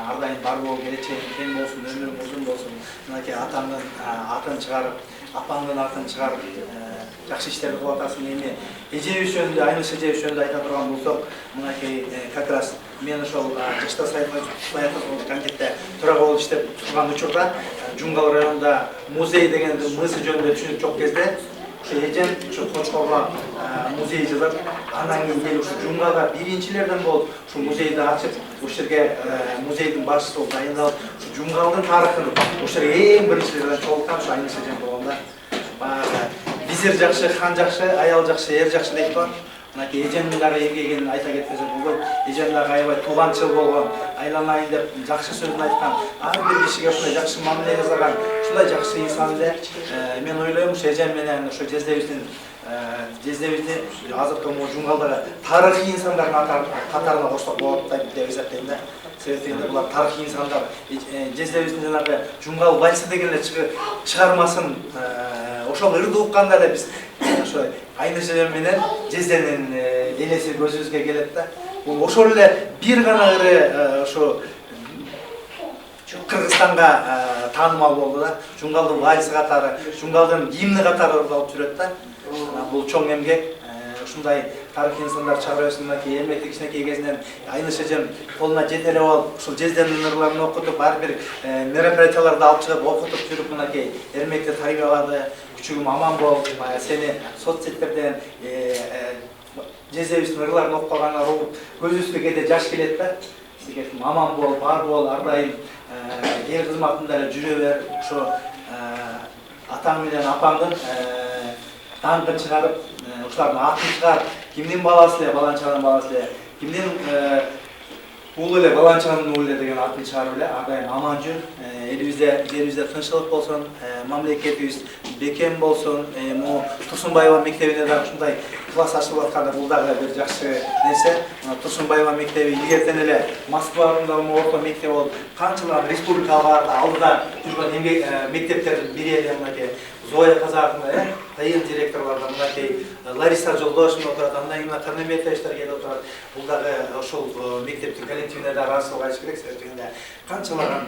ар дайым бар болуп келечегиң кең болсун, өмүрүң узун болсун. Мынакей атаңдын атын чыгарып, апаңдын атын чыгарып, жакшы иштерди кылып атасың. Эми эжебиз жөнүндө, Айныш эжебиз жөнүндө айта турган болсок, мынакей как раз мен ошол жаштар саясаты комитетте төрага болуп иштеп турган учурда Жумгал районунда музей деген мызы жөнүндө түшүнүк жок кезде эжем ушу Кочкорго музей жасап, андан кийин келип ушу Жумгалга биринчилерден болуп ушу музейди ачып, ушул жерге музейдин башчысы болуп дайындалып, ушу Жумгалдын тарыхын ушул жерге эң биринчилерден чогулткан ушу Айныш эжем болгон да. Баягы визир жакшы, хан жакшы, аял жакшы, эр жакшы дейт го. Мынакей эжемдин дагы эмгегин айта кетпесек болбойт. Эжем дагы аябай тууганчыл болгон, айланайын деп жакшы сөзүн айткан, ар бир кишиге ушундай жакшы мамиле жасаган, ушундай жакшы инсан эле. Мен ойлойм, ушу эжем менен ушу жездебиздин азыркы Жумгалдагы тарыхый инсандардын катарына кошсок болот деп эсептейм да. Себептен булар тарихи инсандар. Жездебиздин жанагы Жумгал вальсы деген эле чыгармасын ошол ырды укканда эле биз ошо Айнышем менен Жезденин элеси көзүбүзгө келет да. Бул ошол эле бир гана ыры ошо Кыргызстанга таанымал болду да. Жумгалдын вальсы катары, Жумгалдын гимни катары алып жүрөт да. Бул чоң эмгек. Ушундай тарихи инсандар чыгарбасынан кийин эмгектик кичинекей кезинен Айныш эжем колуна жетелеп алып, ушул Жезденин ырларын окутуп, ар бир мероприятияларда алып чыгып окутуп жүрүп мынакей эрмекти тарбиялады. Күчүгүм аман бол, сени соцсеттерден Жездебиздин ырларын окуп калганына көзүбүзгө кээде жаш келет да. Сизге аман бол, бар бол, ар дайым эл кызматында эле жүрө бер. Ошо атаң менен апаңдын даңкын чыгарып, ушулардын атын чыгарып, кимдин баласы эле, баланчанын баласы эле, кимдин уулу эле, баланчанын уулу эле деген атын чыгарып эле, ар дайым аман жүр. Элибизде, жерибизде тынччылык болсун, мамлекетибиз бекем болсун. Могу Турсунбаева мектебинде да ушундай класс ачылып атканда бул дагы бир жакшы нерсе. Турсунбаева мектеби илгертен эле Москвада орто мектеп болуп, канчалар республикалык алдыда жүргөн мектептердин бири эле мынакей Зоя Казаковна, тайын директорлардан мынакей Лариса Жолдошева отурат, андан кийин Карнабетовичтер келип отурат. Бул дагы ошол мектептин коллективине да ыраазычылык айтыш керек. Себептен канчалаган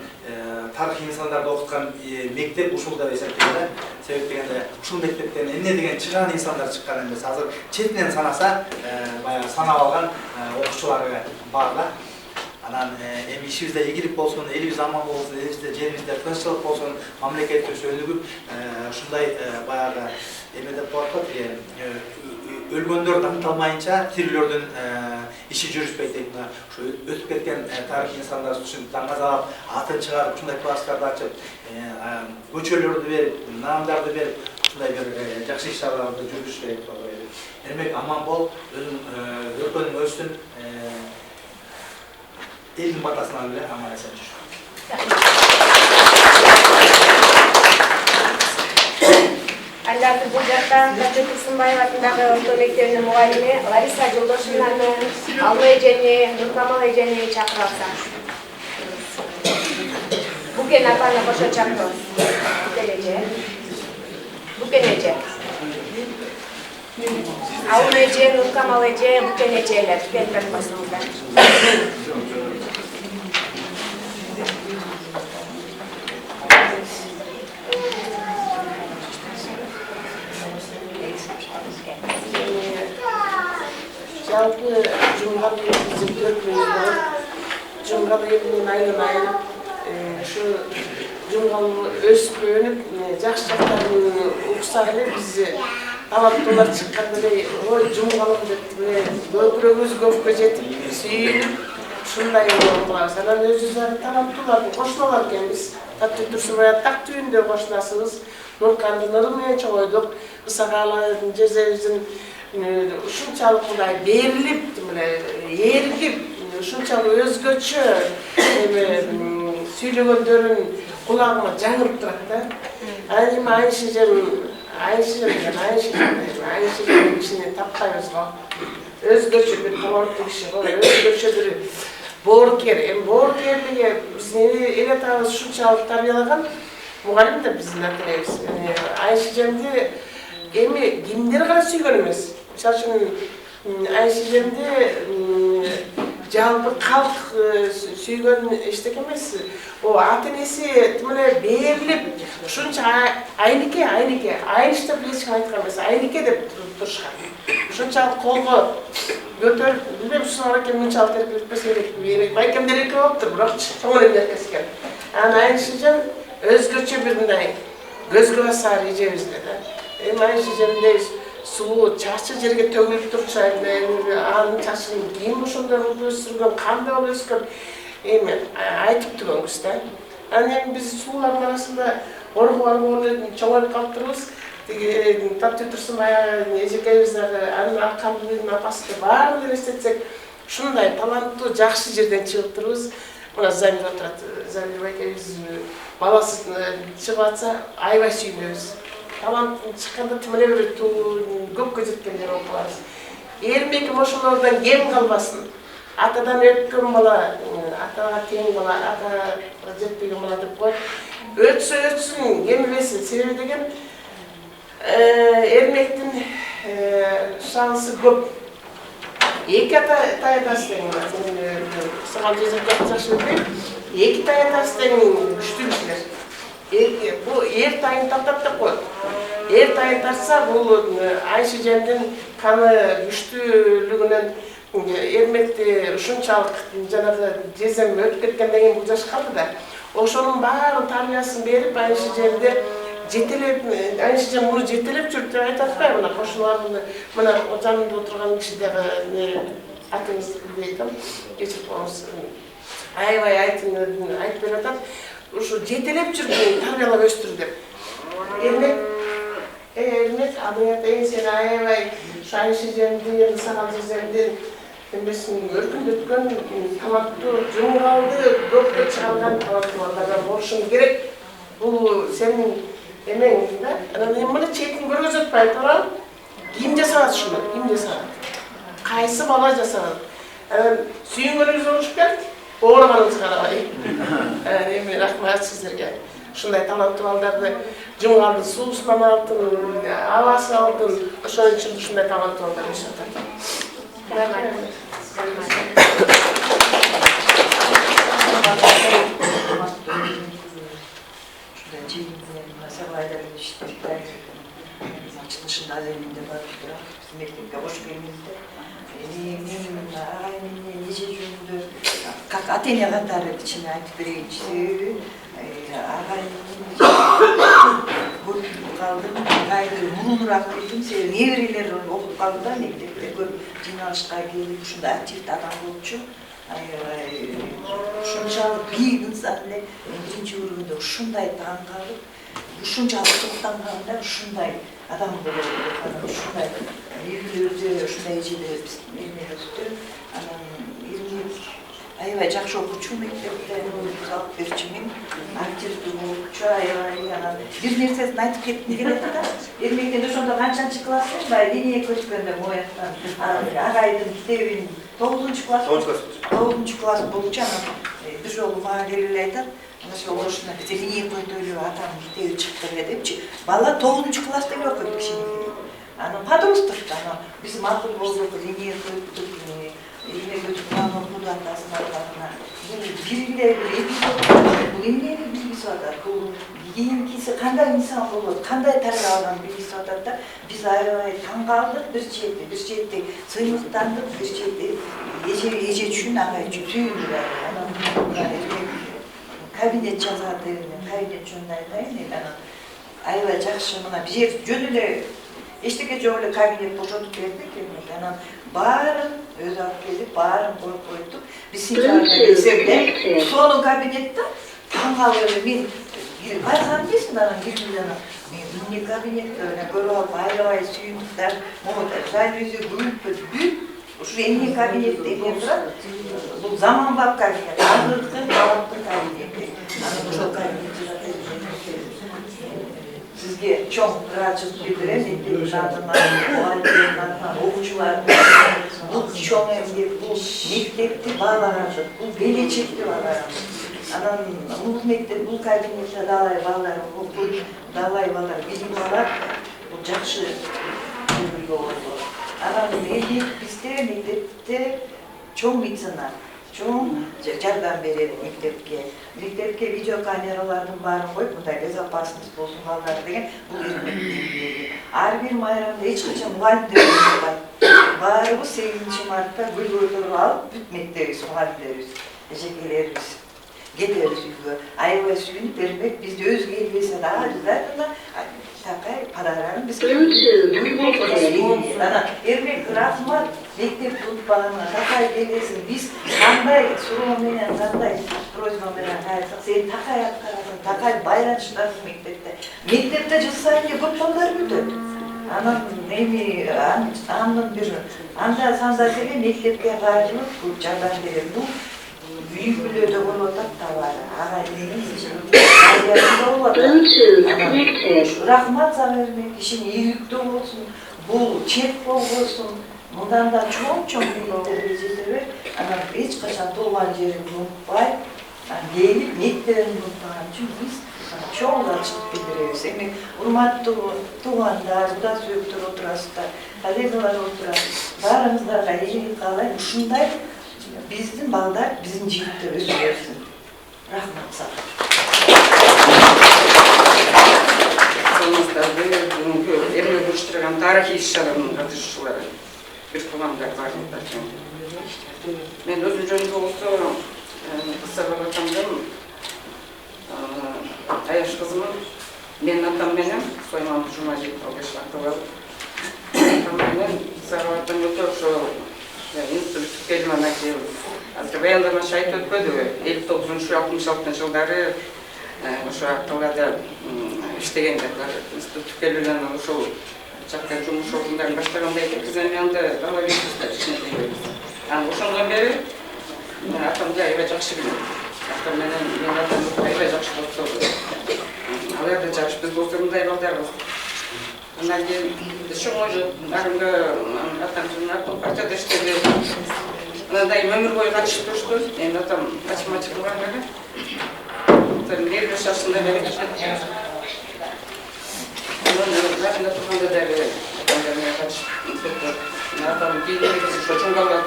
тарихи инсандарды окуткан мектеп ушул деп эсептейм. Себептен ушул мектептен эмне деген чыган инсандар чыккан эмес. Азыр четинен санаса, баягы санап алган окуучулары бар да. Анан эми ишибизде ийгилик болсун, элибиз аман болсун, элибизде жерибизде тынччылык болсун, мамлекетибиз өнүгүп, ушундай баягы эме деп коет өлгөндөр даңталмайынча тирүүлөрдүн иши жүрүшпөйт дейт. Ушу өтүп кеткен тарихи инсандар үчүн таңгазалап, атын чыгарып, ушундай класстарды ачып, көчөлөрдү берип, наамдарды берип, ушундай бир жакшы иш-чараларды жүргүзүш керек деп ойлойм. Эрмек аман бол, өзүң өркөнүң өссүн. Elin batasından bile amana sen Андарды бул жактан Турсунбаева атындагы орто мектебинин мугалими Лариса Жолдошевнаны, Алма эжени, Нуркамал эжени чакырып алсам. Букен апаны кошо чакырабыз. Букен эже. Алма эже, Нуркамал эже, Букен эжелер. Келип койсоңуздар. Жалпы Жумгал биздин төртөөбүз болуп, Жумгал элинен айланайын, ушу Жумгал өсүп өнүп, жакшы жактарын уксак эле биз талаптуулар чыкканда эле, ой Жумгалым деп көкүрөгүбүз көккө жетип, сүйүнүп, ушундай кылабыз. Анан өзүбүз талаптуулар кошуналар экенбиз. Таттуу Турсунбаева так түйүндө кошунасыбыз. Нуркандын ыры менен чогойдук. Ысакаалардын жездебиздин ушунчалык мындай берилип, эргип, ушунчалык өзгөчө сүйлөгөндөрүн кулагыма жаңырып турат да. Анан эми Айнышем кишини таппайбыз го. Өзгөчө бир боордуу киши го, өзгөчө бир боорукер. Эми боорукерлиги биздин эл атабыз ушунчалык тарбиялаган мугалим да биздин ата-энебиз. Айнышемди эми кимдер гана сүйгөн эмес. Мисалы үчүн Айнышемди жалпы калк сүйгөн эчтеке эмес. О ата-энеси тимеле берилип, ушунча Айныке, Айныш деп эч ким айткан эмес, Айныке деп турушкан. Ушунчалык колго көтөрүп, билбейм, ушуна экен мынчалык эркелетпесе керек. Байкемдер эки болуптур, бирок чоң эле эркес экен. Анан Айныш эжем өзгөчө бир мындай көзгө басар эжебизде да. Эми Айныш эжемдей сулуу чачы жерге төгүлүп турчу, анын чачын ким ошондой кылып өстүргөн, кандай болуп өскөн, эми айтып түгөнбүз да. Анан эми биз суулардын арасында оргуп чоңоюп калыптырбыз. Тиги Таттуу Турсунбаева эжекебиз дагы, анын акамдын апасы баарын элестетсек, ушундай таланттуу жакшы жерден чыгыптырбыз. Мына Замир отурат, Замир байкебиз баласы чыгып атса аябай сүйүнөбүз. Талант чыкканда тим эле бир көпкө жеткендер болуп калабыз. Эрмеким ошолордон кем калбасын. Атадан өткөн бала атаға тең бала, атаға жетпеген бала деп қойып. Өтсін, емілесін. Себебі деген ермектің шансы көп. Екі таятасы деген бар. Саған жезіп жақсы өтпейді. Екі таятасы деген күштілікler. Бұл ер тайын тақтап деп қойды. Ер тайын тартса, бұл Айшы жемдің қаны күштілігінен ермекте ұшыншалық жаңағы жезем өтіп кеткенден кейін бұл жаш қалды да. Ошоның барын тарбиясын беріп, Айшы жемде жетелеп, Айшы жем мұны жетелеп жүріп деп айтатпай, мына қошылардың, мына жанында отырған кішідегі атыңыз дейтім, кешіп қоңыз, аябай айтып беріп атат. Ушу жетелеп жүрген тарбиялап өстүр деп. Эрмек адыңат сен аябай Айшы жемдин, Сагал жеземдин эмесин өркүндөткөн таланттуу, жумгалды, доктор чыгарган таланттуу балдарга болушуң керек. Бул сенин эмең да. Анан муну четін көргөзөт айталам. Ким жасагат ушуну? Ким жасагат? Кайсы бала жасагат? Сүйүнгөнүңүз болуш керек. Оорганыңыз карабай. Эми рахмат сиздерге. Ушундай таланттуу балдарды жумгалды суусунан алтын, абасы алтын, ошон үчүн ушундай таланттуу балдар жашатат. Açılışında zeminde barıştıra, bizim ekibine hoş geldiğinizde. Benim ağayımın nece cümlü, Athena Katarı içine ait birincisi, ağayımın kaldım, gayri mununurak bildim, nevriler olup kaldı da mektepte jinalaşqa gelip, şunda aktif adam oluşu. Şunçalık bir insan birinci urunda şunday ta'n kalıp, şunçalık to'xtanğanda şunday adam bo'ladi, shunday yigitlar shunday ichida ilmiy o'tdi. Aybay yaxshi o'quvchi maktabda savob berchimen, aktivist o'quvchi, bir narsasini aytib ketgim keladi da. Ermekten o'shanda qancha klassda, liniya ko'chganda mo'yatdan ag'aydim kitebin 9-klass. 9-klass bo'luvchi bir жолу мага келип айтат. Ana şu oluşuna bize liniye koyduğu adam gidiyor çıktı dedikçe. Valla 9-klassda yok kişinin. Ana padrostur. Ana bizim akıl olduk liniye koyduk. Eline götürüp bana okudu atasına atasına. Biriyle bu liniyenin bilgisi var da. Bu kийинкиси кандай инсан болот, кандай тарбия алган билгиси атат да. Биз аябай таң калдык bir чети сыймыктандык, bir чети эже үчүн агай үчүн сүйүндүк. Кабинет жазады, кабинет жөнүндө аябай жакшы мына бир жөн эле эчтеке жок эле кабинет бошотуп бердик. Анан баарын өзү алып келип, баарын коюп койдук. Биз сентябрда келсек эле, сонун кабинетте таң калып мен байкаган эмесмин анан киргизген. Мен эмне кабинетте көрүп алып аябай сүйүндүктөр, жалюзи бүт ушу эмне кабинет деп турат. Бул заманбап кабинет, азыркы талаптуу кабинет. Анан ошол кабинетте sizge çok rahatçılık bildiren okuyuculardan, bu çok emniyet, bu mektepti bağlanacak, bu gelecekti bağlanacak. Adam bu mektep, bu kabinette dalay bağlar, okul, dalay bağlar, bilim bağlar, bu жақсы ömürlü oldu. Adam bizde mektepte çok medicina, çok жардам берет мектепке. Мектепке видео камералардын баарын коюп, мындай безопасность болсун балдар деген бул эрмектеги. Ар бир майрамда эч качан мугалимдер болбойт. Баарыбыз 8-мартта гүл көтөрүп алып, бүт мектебибиз, мугалимдерибиз, эжекелерибиз кетебиз үйгө. Аябай сүйүнүп бербек, бизди өзгө келбесе да ажыздарына такай подарарын биз эрмек рахмат. Мектеп tutpağına, takay gelirsin, biz kanday sorun menен, kanday prozma menен kayırsak, sen takay atkarasın, takay bayranışlarsın mektepte. Mektepte jıl sayın көп балдар өтөт. Анан эми анын бир анда санда деле мектепке кайрылып, бул жардам берет. Бул үй бүлөдө болуп атат табары. Ага деген рахмат сага эрмек, ишиң ийгиликтүү болсун, бул чет болбосун. Bundan da çok büyükleri жетелер. Ana hiç kaçan doğan yerini unutmay, gelip niyetlerini unutmayan için biz çoğular çıkıp bildiriyoruz. Yani urmatlı doğanlar, bu da söktür oturasıda, kolegalar oturasıda, barımızda iyilik kalay, şunday bizim bağlar, bizim cihitler özgürsün. Rahmat sana. Sonumuzda bugünkü emre buluşturan tarihi işçilerin katılışçıları bir kullanımda var. Ben özüm jönünde olsa kısa babatamdım. Ayaş kızımın, benim atam benim, Soyman Cumacı Algeşlak'ta var. Atam benim, Sarıvat'tan götür şu institut kelimeme geldi. Azerbaycan'da şahit ötmedi. 59-66 yılları şu akıllarda işleyenler, institut kelimelerini şu çakta cumuş okulundan başlarındaydı. Bizim yanında daha bir kızlar içine geliyoruz. Yani o şundan beri atamda eve жақсы bildim. Atam benim atamda eve жақсы oldu. Alırda жақсы biz dostlarımda eve aldarız. Ondan keyin şu moju narınga atamcının partiyada işledi. Ondan ömür boyu kaçışıp duruştu. Endi atam açma var böyle. Tabii 25 yaşında beri geçti. Ondan turganda da atamlarına kaçışıp durdu. Atam keyin şu çoğungalga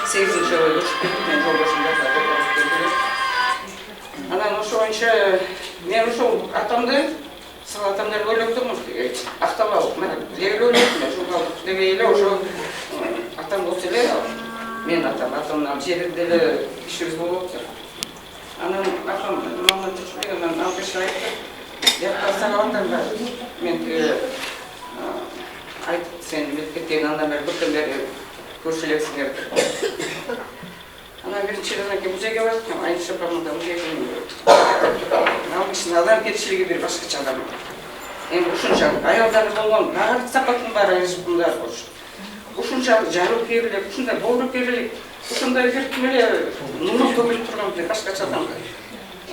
98 yılı uçup ben yol başında kaldım. Ana şu oyuncu ne şu atamdı. Atamlar böyle oturmuş. Ahtaba level oynuyordum. Şu level şu atam olsaydı men atamdan жерде işimiz болuptu. Ana atam mama çocuklarından alkışlayıp yapasağından var. Men ayt sen bilip andan beri bütün beri görüşülüksünler. Ana birinci yılındaki müzeye vardım. Aynı şapamda müzeye gidiyorum. Almışsın adam perişiliği bir başka adam. En ушунча аялдар болгон баардык сапатын баары bunlar koş. Ушунча жарып берилип, ушундай болуп берилип, ушундай бир ким эле нур төгүлүп турган бир башкача адам.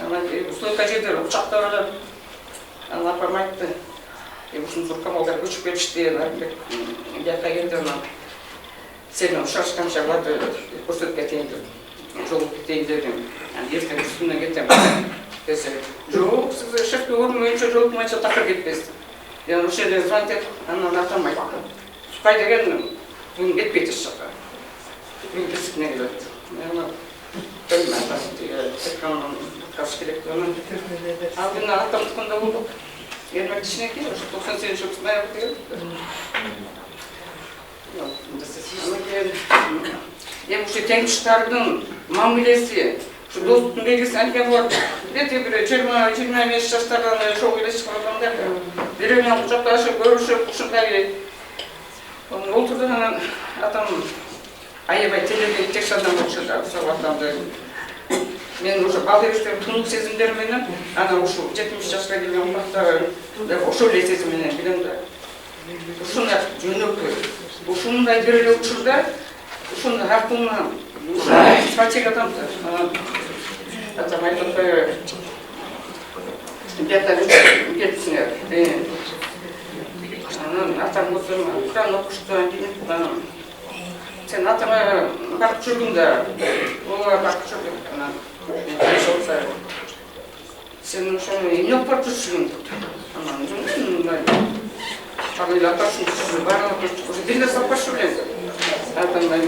Ана условия жердер учакта эле ана апам айтты. Ушун суркамалдар көчүп кетишти, бияка келди ана. Сени ушашкан шагларды көрсөтүп кетейин деп. Жолуп кетейин дедим. Эртең үстүнө кетем. Dese, yok, siz şefte olmayınca olmayınca takır gitmezdi. Yani o şeyden zannet et, anlatamaydı. Sukayda geldim, bugün gitmedi şaka. Bugün kesik ne geldi. Yani ben ekranla karşı gerektiğini. Abi anlattım tıkında bulduk. Gelmek içine gidiyor, 90 sene çok sınav yapıyor. Ama yani bu şey tenkişlerin mamulesi, şu dostun belgesi anken var. Dete bir 20-25 yaşlardan çok ile çıkardım der. Birbirine kucaklaşıp, görüşüp, kuşunlar oturdu hemen adam ayıbay televizyon tek şadan bakışırdı. Sabahtan da men уже балдырыштар тунук сезимдери менен ана ушу 70 жашка келген убакта ошол эле сезим менен билем да. Ушундай жөнөкөй. Ушундай бир эле учурда ушундай артынан спачек адамды атам айтып бияка кетсиңер. Атам болсо Кур'ан окуштан кийин sen atama bakıp çördün de, oğlan bakıp çördün. Senin şunu yok parçasın. Anladın mı? Tabii latarsın, bana bakıp dilde sapışırlar. Zaten ben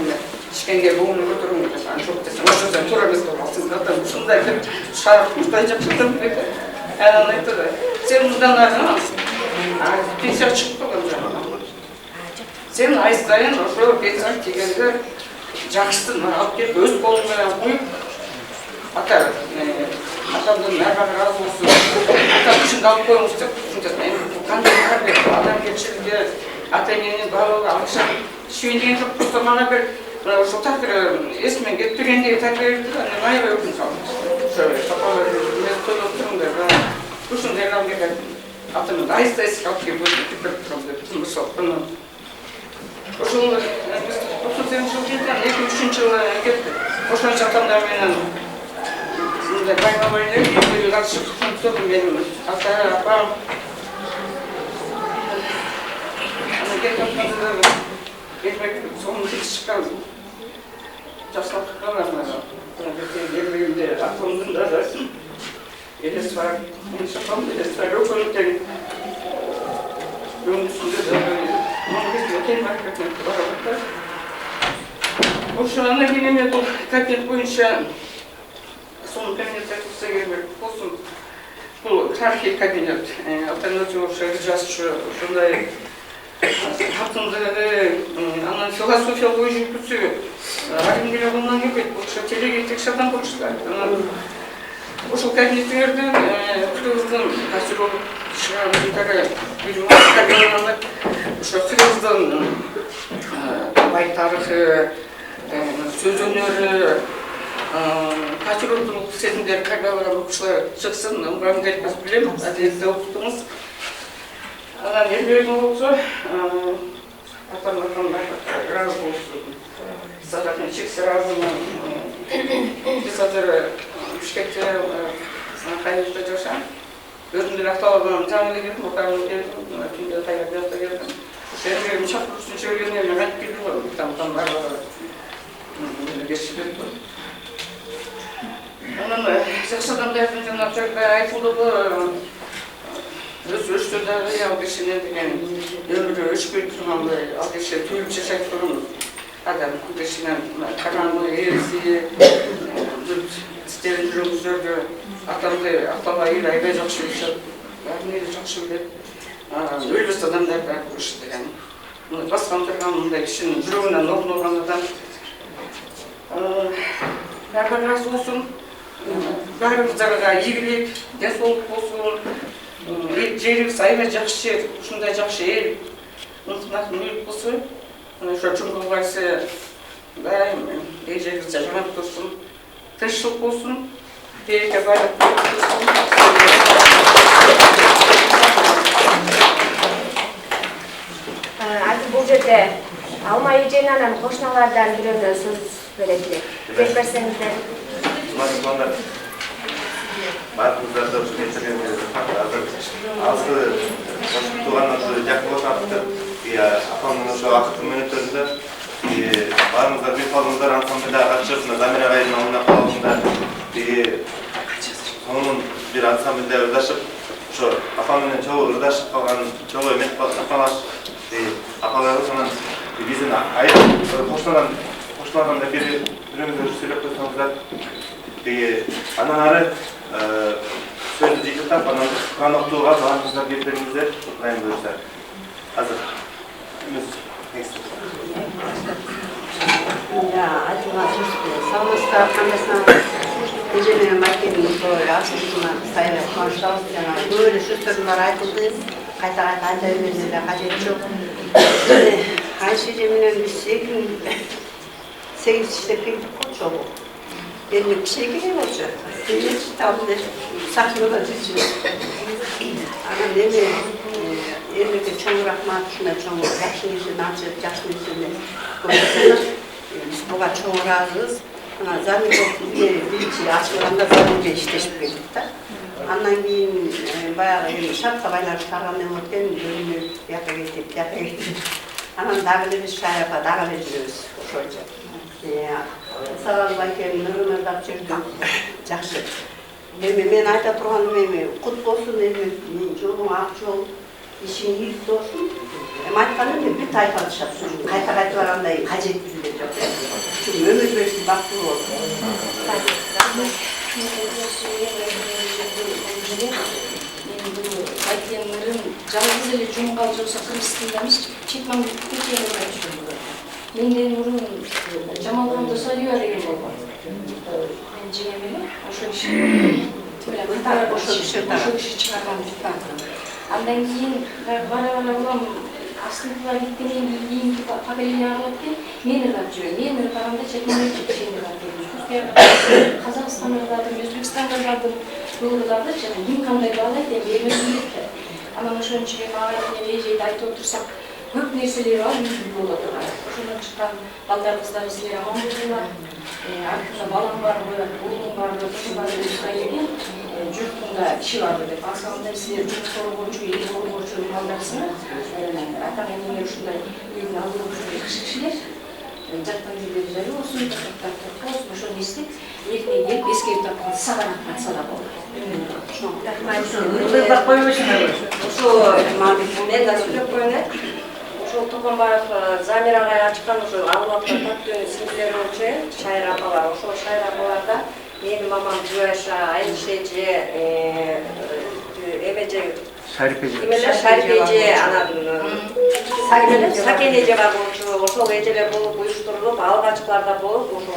işkence boğunu götürürüm. Ben çok desem, o yüzden turabız olmasın. Zaten şunday bir şarap kuşlayacak çıktım. Yani anlattı da. Sen bundan arana, pensiyon çıktı olacağım. Sen ayıstayın, o pensiyon çekildi. Жақсысын алып келіп өз қолыңмен қойып ата атамдан әрбір разы болсын атам үшін алып қойыңыз деп қандай адамгершілігі ата ененен балаға ақша шүйіндеген жоқ просто мана бір ошо есімен кетіп тұргендегі тәрбие берді аябай өкініп қалдым сапалы тойлап тұрыңдар ушундай алып атамды айыз алып келіп өзім кіріп тұрамын деп мысалы ошол биз 98 жыл келген 2003 жылы кетти. Ошончо атамдар менен мындай байга эле бир катышып туруп менин ата апам ана кеткенде кетмек сонун чыккан жасап қаламын. Еңбегімде ақылымдың да жасым. Елес бар, шақам, елес бар, өкіліктен өңісінде де оның кезінде келмек кетмек барабатта. Ошо ана кейін мен бұл кабинет бойынша соның кабинетте тұрса керек болсын. Бұл тарихи кабинет. Алтан өте оқша жазушы сондай хатындығы, анан философиялық ой жүргізі, алимдер қолынан келбейді, бұл телегетекші адам болшылар. Ошол кабинеттерден кыргыздын кассировок шығармалары үйреніп, ошо кыргыздын бай тарихы, сөз өнері, патриоттық сезімдер қайда оқушылар шықсын, мұғалім келіп біз білеміз, әдетте оқытыңыз. Анан еңбегім болса, ата-аналардан разы болсын. Сағатын шексіз разымын. Біз қазір Бішкекте қайында жашам. Өзімден ақталған жаңылы келдім, оқарымы келдім, түнде қайда бияқта келдім. Еңбегім шақырсын жөргеніне мен айтып келдім ғой, тамтан барлығы кешіліп тұр. Анан жақсы адамдардың жаңа жағдай айтылды ғой, өз-өздерді алдешіне деген өмірі өшпей тұрғандай, алдеше төліп жашайып тұрмыз. Адам күдешінен қараңғы ересі, істерін жүргіздерді, атамды ақтала айдай жақсы білші, бәріне де жақсы біледі. Өлбіс адамдар бәрі көрші деген. Басқан тұрған мұндай кішін жүрегінен орын олған адам. Бәрі разы болсын, бәріміздерға игілік, денсаулық болсын, жеріміз айға жақсы жер, ұшындай жақсы ел, ұнтынақ мүлік болсын. Ошо чоңгул барсы дайым эжегизде жаман турсун, тынччылык болсун, береке байлык болсун. Азыр бул жерде Алма эженин анан кошуналардан бирөөнө сөз берет элек. Кеп берсеңиздер. Баарыңыздар да ушул кетиргениңизди азыр тууганыңызды жакын атты. Апамның ошо акыркы мүнөттөрүндө баарыңыздар бир калыңыздар ансамбльда катышып, Замир агайдын алдына калыңыздар. Сонун бир ансамбльде ырдашып, ошо апам менен чогуу ырдашып калган, чогуу эмес апалаш, апаларыбыз анан биздин айыл кошуналардан да бирөөңүздөр сүйлөп койсоңуздар. Анан ары сөздү жыйынтап, анан Кур'ан окутууга баарыңыздар кетириңиздер, дайым болушуңуздар. Азыр айтылған сөзді салмастар қандасынан ежеменен маркетинг той асылысынан сайрай қуаныштабыз жаңағы көбірек сөздердің бары айтылды, қайта-қайта айта беруіне де қажет жоқ. Айша ежеменен біз 8 іштеп келдік қой жолы. Енді кішкене болшы, табылды сахнада жүрші. Анан деме Ерлікке чоң рахмат, шынай чоң жақсы несін ашып, жақсы несін көрсетіңіз. Біз бұға чоң разымыз. Замир бірінші ашылғанда Замирге іштешіп келдік та. Андан кейін баяғы шартқа байланып қарғаннан өткен бөлімі яққа кетіп. Анан дағы біз шайапа дағы жүрміз ошойча. Сағалбай келін нұрымыздап жүрдік. Жақсы. Мен айта тұрғаным құт болсын, жолың ақ жол. İşin ilk olsun, айтқаным мен бір тайпаны шапсың, қайта-қайта барғандай қажеттілігі жоқ. Çünkü ömür versin baktım oldu. Айтқанларым жалғыз эле жумга болсо кыргызстанда эмес, чет мамлекетте келип айтышты. Менден мурун Жамалган Досалиева деген болгон. Мен жеңем эле, ошол киши чыгарган диктант. Андан кейін бара-бара улам асылыға кеткеннен кейінгі поколение аралап келіп, мен ырдап жүрем. Мен ырдағанда чет мемлекет ішінде ырдадым. Қазақстан ырдадым, Өзбекстанға ырдадым, бұл ырдады, ең қандай балайды, мен өзімдікті. Анан ошон үчүн мен агайдын эжейди айтып отурсак, көп нерселер бар, үйдү болот турат. Ошондон чыккан балдарыбыздар силер аман болсуңар. Артында балам бар, уулум бар, ошо бар деп жұртында киши бар деп асығында сіздер жұрт қорғаушы, ел қорғаушы балдарсыңар. Атаң енеңер ушундай елдің алдын жүрген кіші кішілер. жаттан келген жайы болсын, жаттан болсын, ошону эстеп, эртең келип эскеріп тапкан саганат атса да болот. Ошо мен да сүйлөп коеюн э. Ошо Токомбаев Замир агай ачкан ошо ал убакта таттын сиңдилери болчу, Шайра апалар. Ошо Шайра апаларда менин мамам Жуаша, Айныш эже, эмеже Шарип эже, анан Сакен эже бар болчу. Ошол эжелер болуп уюштурулуп, алгачкылар да болуп, ошо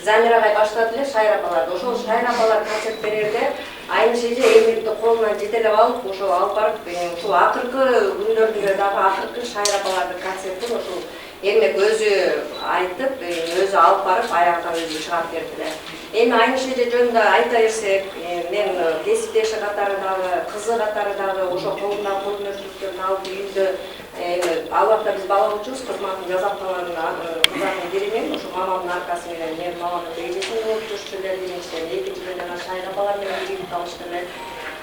Замир агай баштады эле Шайра апаларды. Ошол Шайра апалар концерт берерде Айныш эже эмгекти колунан жетелеп алып, ошо алып барып, ушул акыркы күндөрдө дагы акыркы Шайра апалардын концертин ошол эмек өзү айтып, өзү алып барып, аягына өзү чыгап бердилер. Эми Айныш эже жөнүндө айта берсек, мен кесиптеши катарындагы, кызы катарындагы ошо колундагы кол өнөрчүлүктөрүн алып үйүндө ал убакта биз бала болчубуз, кызматтын жасактаган кыздардын биримен, ошо мамамдын аркасы менен, мен мамамдын эжесин болуп жүрчү эле, биринчиден, экинчиден жана Шайра апалар менен биригип калышты эле.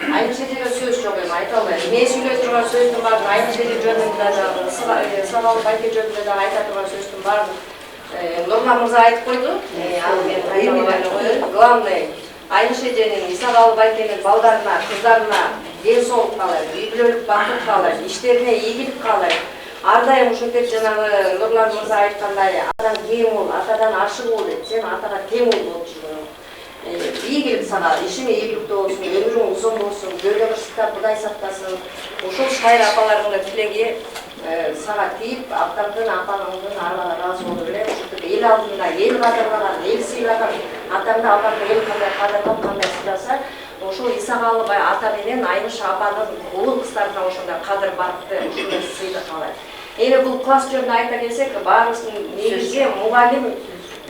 Айныш эжеге сөз жок эми, айта албайм. Мен сүйлөй турган сөздүн баарын Айныш эже жөнүндө дагы, Сагал байке жөнүндө дагы айта турган сөздүн баарын Нурлан мырза айтып койду. Ал мен айта албайм. Главный Айныш эженин Исагал байкенин балдарына, кыздарына ден соолук каалайм, үй бүлөлүк бакыт каалайм, иштерине ийгилик каалайм. Ар дайым ушинтип жанагы Нурлан мырза айткандай, атадан кем бол, атадан ашык бол деп, сен атага тең бол болуп жүргөн. Ийгилик сага, ишиң ийгиликтүү болсун, өмүрүң узун болсун, жөлдө кырсыкта Кудай сактасын. Ошол Шайра апалардын тилеги сага тийип, аптаңдын апаңдын арбага ыраазы болуп эле, ушинтип эл алдында эл кадырлаган, эл сыйлаган, атаңды апаңды эл кандай кадырлап, кандай сыйласа, ошол Исагалы ата менен Айныш апанын улуу кыздарына ошондой кадыр барыкты, ушундай сыйды каалайт. Эми бул класс жөнүндө айта келсек, баарыбыздын негизи мугалим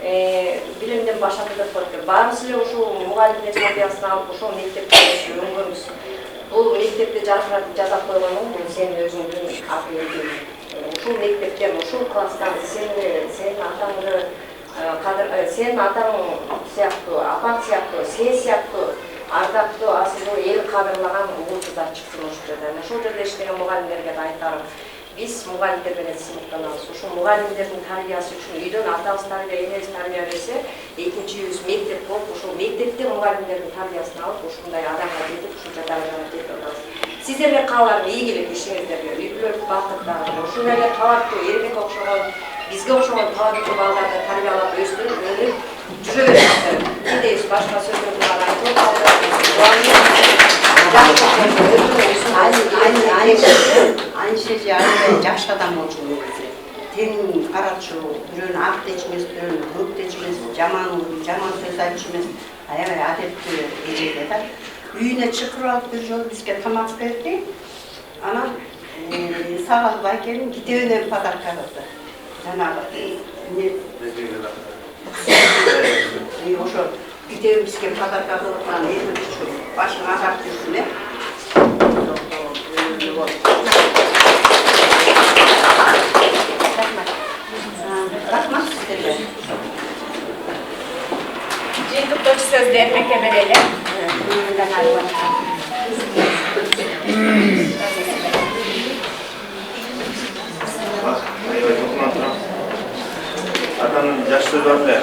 билимден башаты деп коет. Баарыбыз эле ушул мугалим тежрибесин алып, ошол мектепте өңгөнбүз. Бул мектепти жаркыратып жасап койгонуң, бул сен өзүңдүн акылың. Ушул мектептен, ушул класстан сенин атаңды сен атаң сыяктуу, апаң сыяктуу, сен сыяктуу ардактуу, асылдуу, эл кадырлаган улуу кыздар чыксын ошол жерден. Ошол жерде иштеген мугалимдерге да айтарым. Биз мугалимдер менен сыймыктанабыз. Ушул мугалимдердин тарбиясы үчүн үйдөн атабыз тарбия, энебиз тарбия берсе, экинчибиз мектеп болуп, ушул мектепте мугалимдердин тарбиясын алып, ушундай адамга жетип, ушунча даражага жетип атабыз. Сиздерге кааларым ийгилик ишиңиздерге, үй бүлөлүк бакыт дагы, ушул эле талаптуу Эрмек окшогон, бизге окшогон талаптуу балдарды тарбиялап өстүрүп, өнүп жүрө бериңиздер. Кийинде башка сөздөрдү бар айтып калды. Айныш эже аябай жакшы адам болчу негизи. Тең карачу, бирөөнү ак дечү эмес, бирөөнү көк дечү эмес, жаман сөз айтчу эмес, аябай адептүү эже да. Үйүнө чакырып алып бир жолу бизге тамак берди. Анан Сагал байкенин китебинен подарка кылды. Жанагы ошо китебин бизге подарка кылып, анан элүү үчүн башын агартып жүрдүм э. Рахмат сиздерге. Жыйынтыктоочу сөздү Эрмекке берели. Атанын жакшы сөзү бар эле.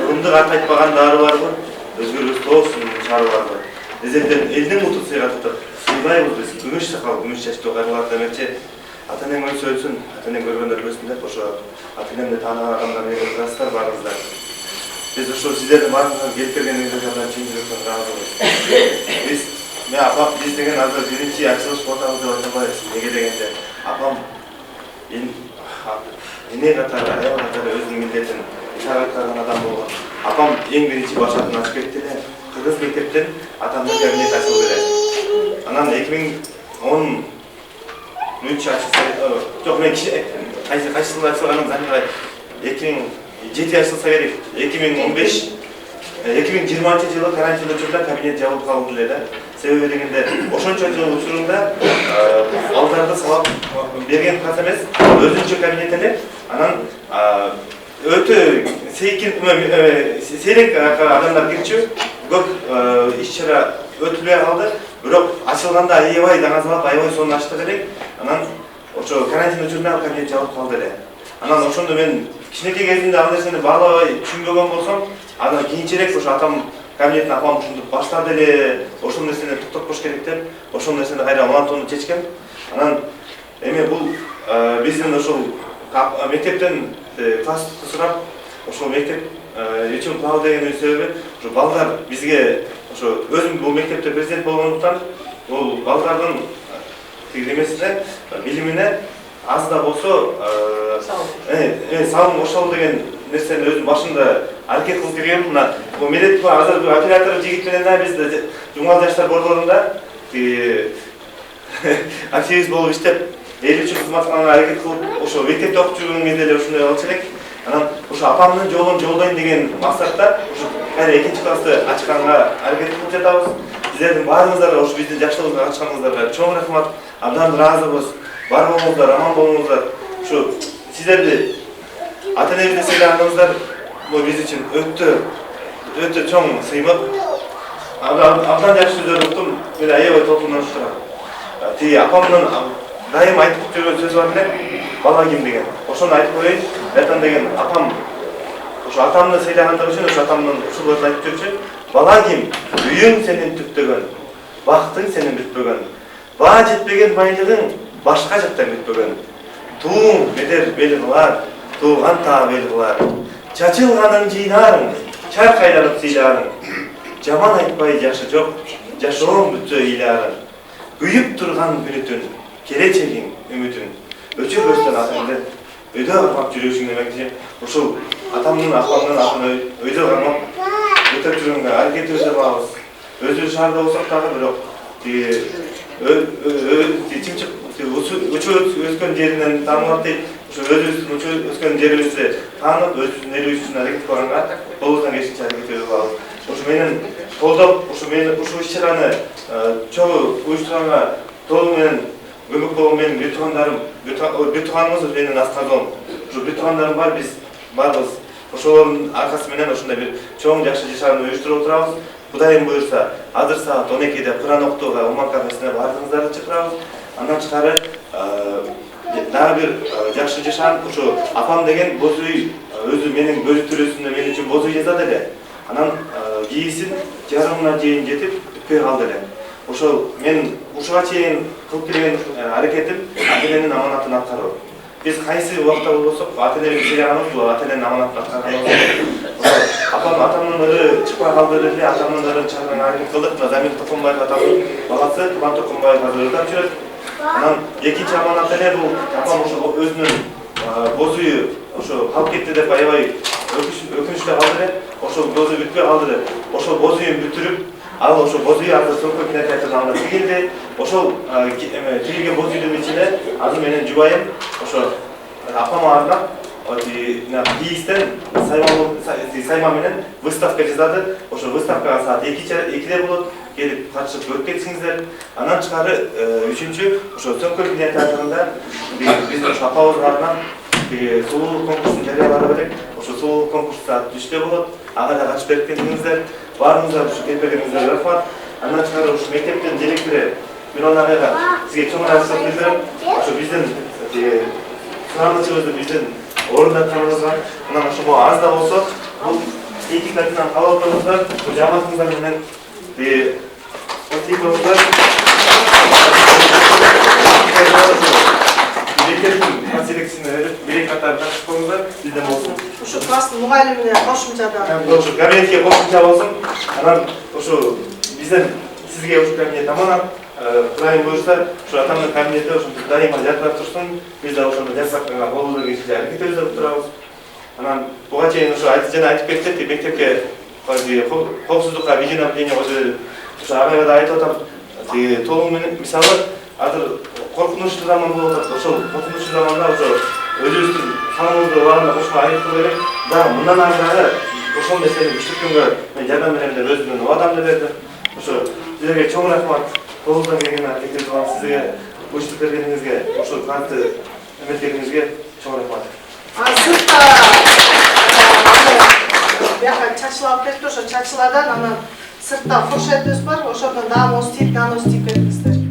Ылымдык ат айтпаган дары барбы? Өзгөрбөс тоосун чары барбы? Эзелден элдин уту сыйга тутуп, сыйлайбыз биз. Күмүш сакал, күмүш чачтуу кайрылар демекчи. Ата-энең өсө өлсүн, ата-энең көргөндөр өлсүн деп ошо ата-энемди тааныган адамдар менен кыласыздар барыңыздар. Биз ошо сиздердин барыңызга келип келгениңизден абдан чын жүрөктөн ыраазыбыз. Мен апам биз деген азыр биринчи ачылыш кылабыз деп айта албайбыз. Неге дегенде апам эне катары, аял катары өзүнүн милдетин ишарат кылган адам болгон. Апам эң биринчи башатын ачып кетти эле. Кыргыз мектептен атамдын кабинети ачылды эле. Анан 2013 ачылса, жок мен кайсысында ачылганын заңга 2007 ачылса керек. 2020 жылы карантин учурда кабинет жабылып калды эле да. Себеби дегенде ошончо жыл учурунда балдарды сабак берген кат эмес, өзүнчө кабинет эле. Анан өтө сейрек адамдар кирчү, көп иш-чара өтүлбөй калды. Бирок ачылганда аябай даңазалап, аябай сонун ачтык элек. Анан ошо карантин учурунда кабинет жабылып калды эле. Анан ошондо мен кичинекей кезимде ал нерсени баалабай түшүнбөгөн болсом, анан кийинчерээк ошо атам кабинетин апам ушинтип баштады эле, ошол нерсени токтоткош керек деп, ошол нерсени кайра монотонду чечкем. Анан эми бул биздин ошол мектептен класстыкты сурап, ошол мектеп үчүн кылабы дегенин себеби, ошо балдар бизге ошо өзүм бул мектепте президент болгондуктан, бул балдардын немесине, билимине аз да болсо салым кошолу деген нерсени өзүм башында аракет кылып келгем. Мына медет азыр оператор жигит менен биз жумгал жаштар борборунда активист болуп иштеп, эл үчүн кызмат кылганга аракет кылып, ошо мектепте окуп жүргөн кезде эле ушундай болчу элек. Анан ошо апамдын жолун жолдойм деген максатта ошо кайра экинчи классты ачканга аракет кылып жатабыз. Сиздердин баарыңыздарга, ошо биздин жакшылыгыбызга ачканыңыздарга чоң рахмат. Абдан ыраазыбыз. Бар болуңуздар, аман болуңуздар. Ушу сиздерди ата-энебизди сыйлаганыңыздар бул биз үчүн өтө чоң сыймык. Абдан жакшы сөздөр уктум. Мен аябай толкунуп турам. Тиги апамдын дайым айтып жүргөн сөзү бар эле, бала ким деген. Ошону айтып коеюн. Айтам деген апам ошо атамды сыйлагандыгы үчүн ошо атамдын ушуларын айтып жүрчү. Бала ким? Үйүң сенин түптөгөн, бактың сенин бүтпөгөн. Баа жетпеген байлыгың башка жактан бүтпөгөн. Тууң бедер бел кылар, тууган таа бел кылар. Чачылганын жыйнарың, чаркайланып сыйларың. Жаман айтпай жашы жок, жашооң бүтсө ыйларың. Күйүп турган күнүтүн, келечегиң, үмүтүн. Өчүп өстөн атыңды, өйдө кармап жүрөсүң демекчи. Ушул атамдын, апамдын атын өйдө кармап өтөп жүргөнгө аракетибизди кылабыз. Өзүбүз шаарда болсок дагы бирок чымчык учуу өскөн жеринен таанылат дейт. Ошо өзүбүздүн учуу өскөн жерибизди таанып, өзүбүздүн элибиз үчүн аракет кылганга колубуздан келишинче аракетибизди кылабыз. Ошо менен колдоп, ошо мени ушул иш-чараны чогуу уюштурганга толугу менен көмөк болгон менин бир туугандарым, бир тууганыбыз менин Аскардон. Ошо бир туугандарым бар, биз барбыз. Ошолордун аркасы менен ошондой бир чоң жакшы иш-чараны уюштуруп отурабыз. Кудайым буюрса, азыр саат 12-де Куран окутууга Уман кафесине бардыгыңыздарды чакырабыз. Андан тышкары дагы бир жакшы жашан, ошо апам деген боз үй, өзү менин көзү түрөсүндө мен үчүн боз үй жасады эле. Анан кийисин жарымына чейин жетип бүтпөй калды эле. Ошол мен ушуга чейин кылып келген аракетим ата-эненин аманатын аткаруу. Биз кайсы убакта болсок, ата-энебизди сыйлаганыбыз бул ата-эненин аманатын аткарганыбыз. Апам атамдын ыры чыкпай калды эле, атамдын ырын чыгарганга аракет кылдык. Замир Токомбаев атамдын баласы Туман Токомбаев азыр ырдап жүрөт. Анан экинчи аманат эле бул апам ошо өзүнүн боз үйү ошо калып кетти деп аябай өкүнүчтүү калды эле. Ошол боз үй бүтпөй калды деп. Ошол боз үйүн бүтүрүп, ал ошо боз үй азыр Сокко кинотеатрдын алдына тигилди. Ошол тигилген боз үйдүн ичинде азыр менин жубайым ошо апама арнап кийистен сайма менен выставка жасады. Ошо выставкага саат 2-де болот. Келип катышып көрүп кетсиңиздер. Андан тышкары үчүнчү ошо Сокко кинотеатрында биздин ошо апабызга арнап сулуулук конкурсун жарыялары белек. Ошо сулуулук конкурсу саат 3-те болот. Ага да катышып берип кетиңиздер. Баарыңыздар ушу келбегениңиздерге рахмат. Андан тышкары ушу мектептин директору Мирон агайга сизге чоң рахмат билдирем. Ошо биздин суранычыбызды биздин орундатканыбызга, анан ошо аз да болсо бул эки картинаны кабыл кылыңыздар. Жамаатыңыздар менен бизден болсун. Ошо класстын мугалимине кошумчада. Ошо кабинетке кошумча болсун. Анан ошо бизден сизге ошо кабинет аманат. Кудайым буюрса, ошо атамдын кабинети ошентип дайыма жадырап турсун. Биз да ошону жасап колдон келишинче аракетибизди кылып турабыз. Анан буга чейин ошо жана айтып кетти, мектепке коопсуздукка видео наблюдение коюп ошо агайга да айтып атам. Толугу менен мисалы азыр коркунучтуу заман болуп атат. Ошол коркунучтуу заманда ошо өзүбүздүн саныбызды убагында кошко айтып керек. Да, мындан ары ошол нерсени күчтүккөнгө мен жардам берем деп өзүмдүн убадамды бердим. Ошо силерге чоң рахмат. Колунуздан келген аракетти кылам. Сизге буйрук бергениңизге, ошол кантты эметкениңизге чоң рахмат. Сыртта бияка чачылап кетти, ошо чачыладан анан сыртта фуршетибиз бар, ошодон дагы моз тийип кетиңиздер.